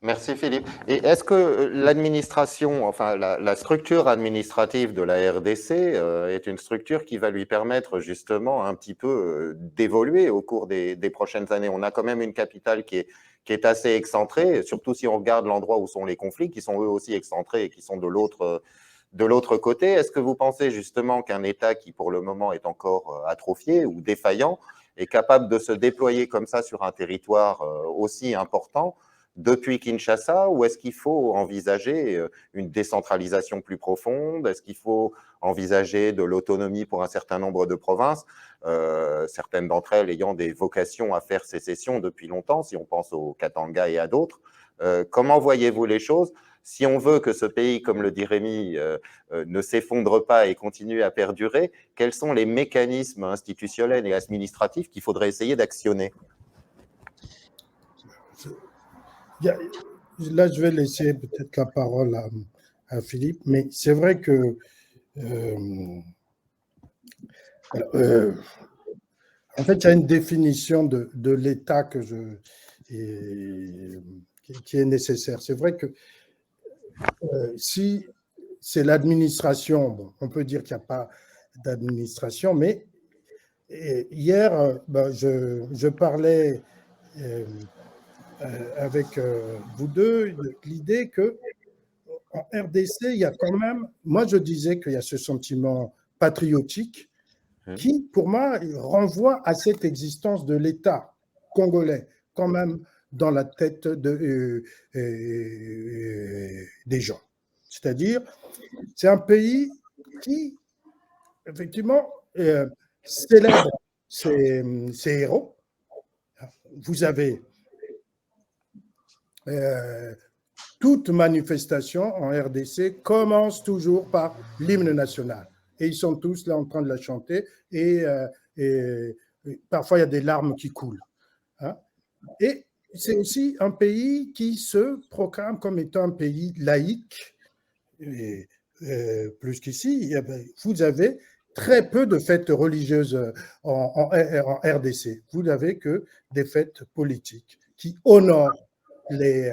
Merci Philippe. Et est-ce que l'administration, enfin la structure administrative de la RDC est une structure qui va lui permettre justement un petit peu d'évoluer au cours des prochaines années? On a quand même une capitale qui est assez excentrée, surtout si on regarde l'endroit où sont les conflits, qui sont eux aussi excentrés et qui sont de l'autre côté. Est-ce que vous pensez justement qu'un État qui pour le moment est encore atrophié ou défaillant est capable de se déployer comme ça sur un territoire aussi important depuis Kinshasa, ou est-ce qu'il faut envisager une décentralisation plus profonde? Est-ce qu'il faut envisager de l'autonomie pour un certain nombre de provinces, certaines d'entre elles ayant des vocations à faire sécession depuis longtemps, si on pense au Katanga et à d'autres? Comment voyez-vous les choses? Si on veut que ce pays, comme le dit Rémi, ne s'effondre pas et continue à perdurer, quels sont les mécanismes institutionnels et administratifs qu'il faudrait essayer d'actionner? Là, je vais laisser peut-être la parole à Philippe, mais c'est vrai que en fait, il y a une définition de l'État qui est nécessaire. C'est vrai que si c'est l'administration, bon, on peut dire qu'il n'y a pas d'administration, mais hier, je parlais avec vous deux l'idée que en RDC, il y a quand même, moi je disais qu'il y a ce sentiment patriotique qui, pour moi, renvoie à cette existence de l'État congolais, quand même dans la tête des gens. C'est-à-dire, c'est un pays qui, effectivement, célèbre ses héros. Vous avez toute manifestation en RDC commence toujours par l'hymne national. Et ils sont tous là en train de la chanter et parfois il y a des larmes qui coulent. Hein. Et c'est aussi un pays qui se proclame comme étant un pays laïque. Et, plus qu'ici, vous avez très peu de fêtes religieuses en RDC. Vous n'avez que des fêtes politiques qui honorent les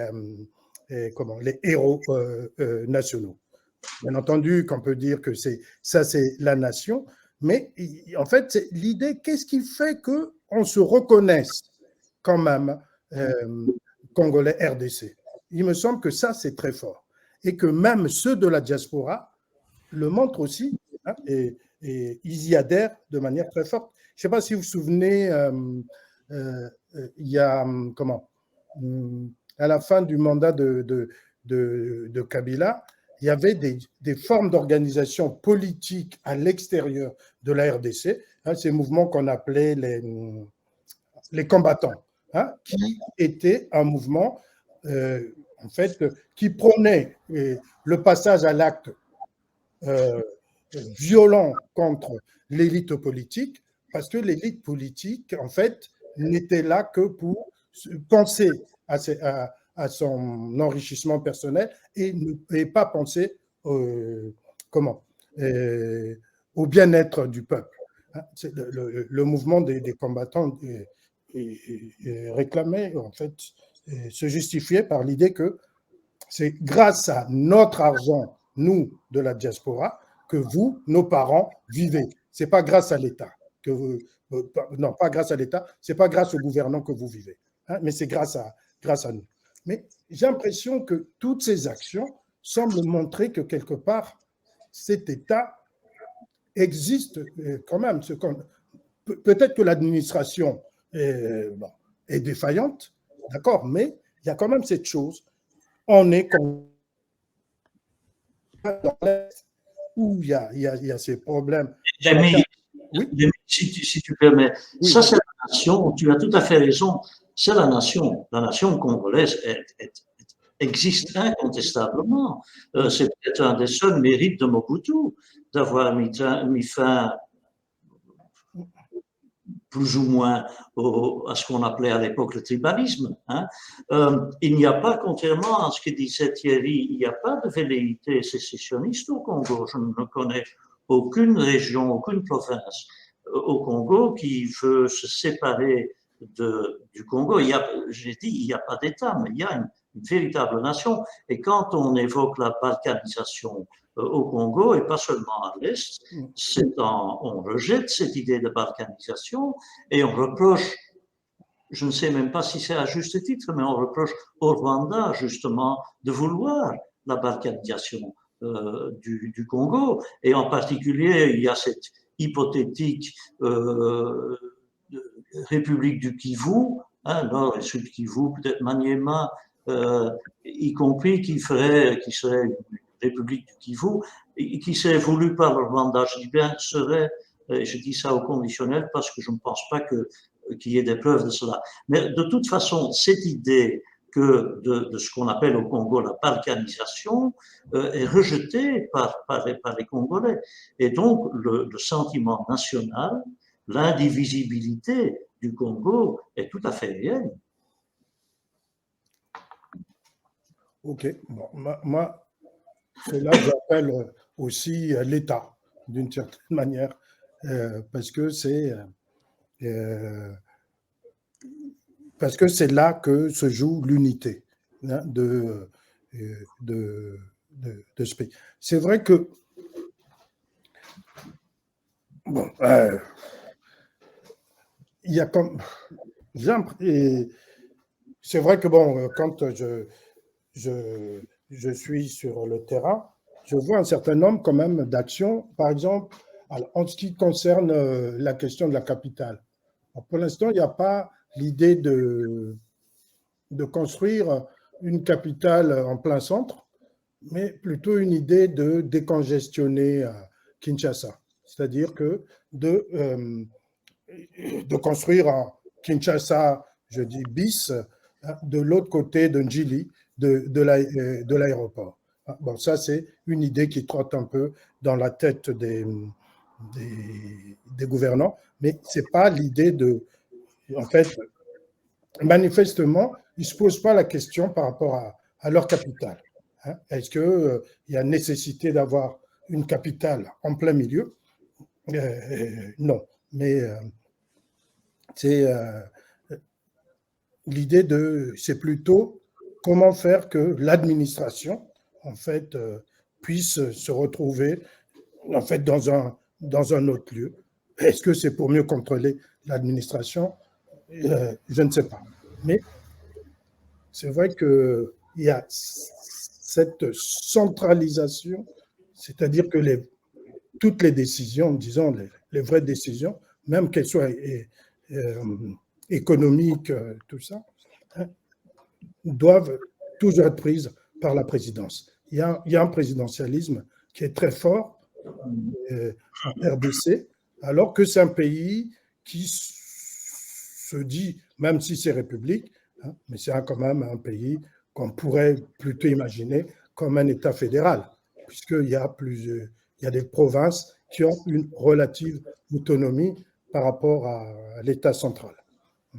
héros nationaux. Bien entendu qu'on peut dire que ça c'est la nation, mais en fait, c'est l'idée, qu'est-ce qui fait qu'on se reconnaisse quand même Congolais RDC? Il me semble que ça, c'est très fort. Et que même ceux de la diaspora le montrent aussi hein, et ils y adhèrent de manière très forte. Je ne sais pas si vous vous souvenez, il y a, à la fin du mandat de Kabila, il y avait des formes d'organisation politique à l'extérieur de la RDC, hein, ces mouvements qu'on appelait les combattants, hein, qui étaient un mouvement en fait, qui prônait le passage à l'acte violent contre l'élite politique, parce que l'élite politique, en fait, n'était là que pour penser à son enrichissement personnel et ne pas penser comment, au bien-être du peuple. Le mouvement des combattants réclamait, en fait, se justifiait par l'idée que c'est grâce à notre argent, nous, de la diaspora, que vous, nos parents, vivez. Ce n'est pas grâce à l'État. Non, pas grâce à l'État, ce n'est pas grâce au gouvernement que vous vivez, hein, mais c'est grâce à nous. Mais j'ai l'impression que toutes ces actions semblent montrer que quelque part, cet État existe quand même. Peut-être que l'administration est défaillante, d'accord, mais il y a quand même cette chose. On est comme où il y a ces problèmes. Oui. Si tu permets, oui, ça c'est la nation, tu as tout à fait raison, c'est la nation. La nation congolaise existe incontestablement. C'est peut-être un des seuls mérites de Mobutu d'avoir mis fin plus ou moins à ce qu'on appelait à l'époque le tribalisme. Hein. Il n'y a pas, contrairement à ce que disait Thierry, il n'y a pas de velléité sécessionniste au Congo. Je ne connais aucune région, aucune province au Congo qui veut se séparer du Congo. J'ai dit, il n'y a pas d'État, mais il y a une véritable nation. Et quand on évoque la balkanisation au Congo, et pas seulement à l'Est, on rejette cette idée de balkanisation et on reproche, je ne sais même pas si c'est à juste titre, mais on reproche au Rwanda justement de vouloir la balkanisation du Congo. Et en particulier, il y a cette hypothétique République du Kivu, hein, Nord et Sud Kivu, peut-être Maniema, y compris qui serait une République du Kivu, qui serait voulue par le Rwanda. Je dis bien serait, je dis ça au conditionnel parce que je ne pense pas qu'il y ait des preuves de cela. Mais de toute façon, cette idée que de ce qu'on appelle au Congo la balkanisation est rejetée par les Congolais. Et donc, le sentiment national, l'indivisibilité du Congo est tout à fait réelle. Ok, bon, moi, c'est là que j'appelle aussi l'État, d'une certaine manière, parce que c'est là que se joue l'unité, hein, de ce pays. C'est vrai que bon, il y a comme c'est vrai que bon, quand je suis sur le terrain, je vois un certain nombre quand même d'actions, par exemple, en ce qui concerne la question de la capitale. Alors, pour l'instant, il n'y a pas l'idée de construire une capitale en plein centre, mais plutôt une idée de décongestionner Kinshasa. C'est-à-dire que de construire en Kinshasa, je dis bis, de l'autre côté de Njili, de l'aéroport. Bon, ça, c'est une idée qui trotte un peu dans la tête des gouvernants, mais ce n'est pas l'idée de... En fait, manifestement, ils ne se posent pas la question par rapport à leur capitale. Hein. Est-ce qu'il y a nécessité d'avoir une capitale en plein milieu? Non, mais c'est l'idée c'est plutôt comment faire que l'administration, en fait, puisse se retrouver, en fait, dans un autre lieu. Est-ce que c'est pour mieux contrôler l'administration? Je ne sais pas. Mais c'est vrai qu'il y a cette centralisation, c'est-à-dire que toutes les décisions, disons les vraies décisions, même qu'elles soient économiques, tout ça, hein, doivent toujours être prises par la présidence. Il y a un présidentialisme qui est très fort en RDC, alors que c'est un pays qui se dit, même si c'est république, hein, mais c'est quand même un pays qu'on pourrait plutôt imaginer comme un État fédéral, puisqu'il y a des provinces qui ont une relative autonomie par rapport à l'État central.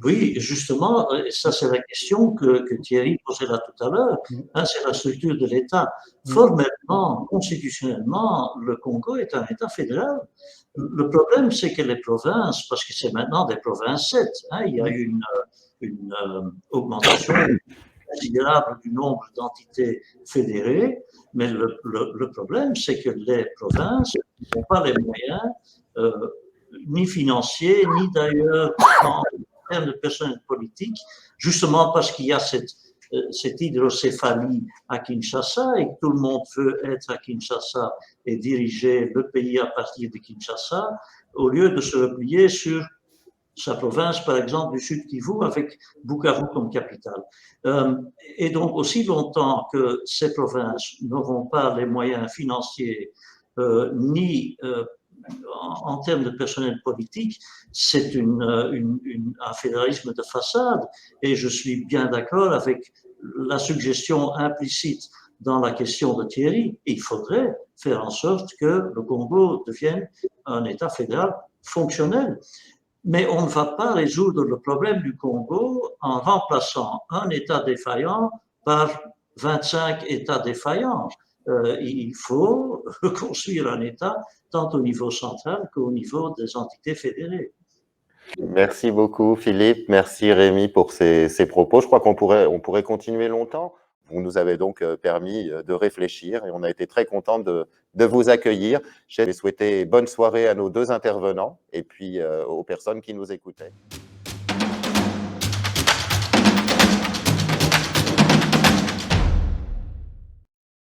Oui, justement, ça c'est la question que Thierry posait là tout à l'heure, hein, c'est la structure de l'État. Formellement, constitutionnellement, le Congo est un État fédéral. Le problème, c'est que les provinces, parce que c'est maintenant des provinces 7, hein, il y a eu une augmentation considérable du nombre d'entités fédérées, mais le problème, c'est que les provinces n'ont pas les moyens, ni financiers, ni d'ailleurs en termes de personnel politique, justement parce qu'il y a cette hydrocéphalie à Kinshasa et que tout le monde veut être à Kinshasa et diriger le pays à partir de Kinshasa, au lieu de se replier sur sa province, par exemple, du Sud Kivu, avec Bukavu comme capitale. Et donc, aussi longtemps que ces provinces n'auront pas les moyens financiers ni en termes de personnel politique, c'est un fédéralisme de façade. Et je suis bien d'accord avec la suggestion implicite dans la question de Thierry. Il faudrait faire en sorte que le Congo devienne un État fédéral fonctionnel. Mais on ne va pas résoudre le problème du Congo en remplaçant un État défaillant par 25 États défaillants. Il faut reconstruire un État tant au niveau central qu'au niveau des entités fédérées. Merci beaucoup Philippe, merci Rémi pour ces propos. Je crois qu'on pourrait continuer longtemps. Vous nous avez donc permis de réfléchir et on a été très contents de vous accueillir. Je vais souhaiter bonne soirée à nos deux intervenants et puis aux personnes qui nous écoutaient.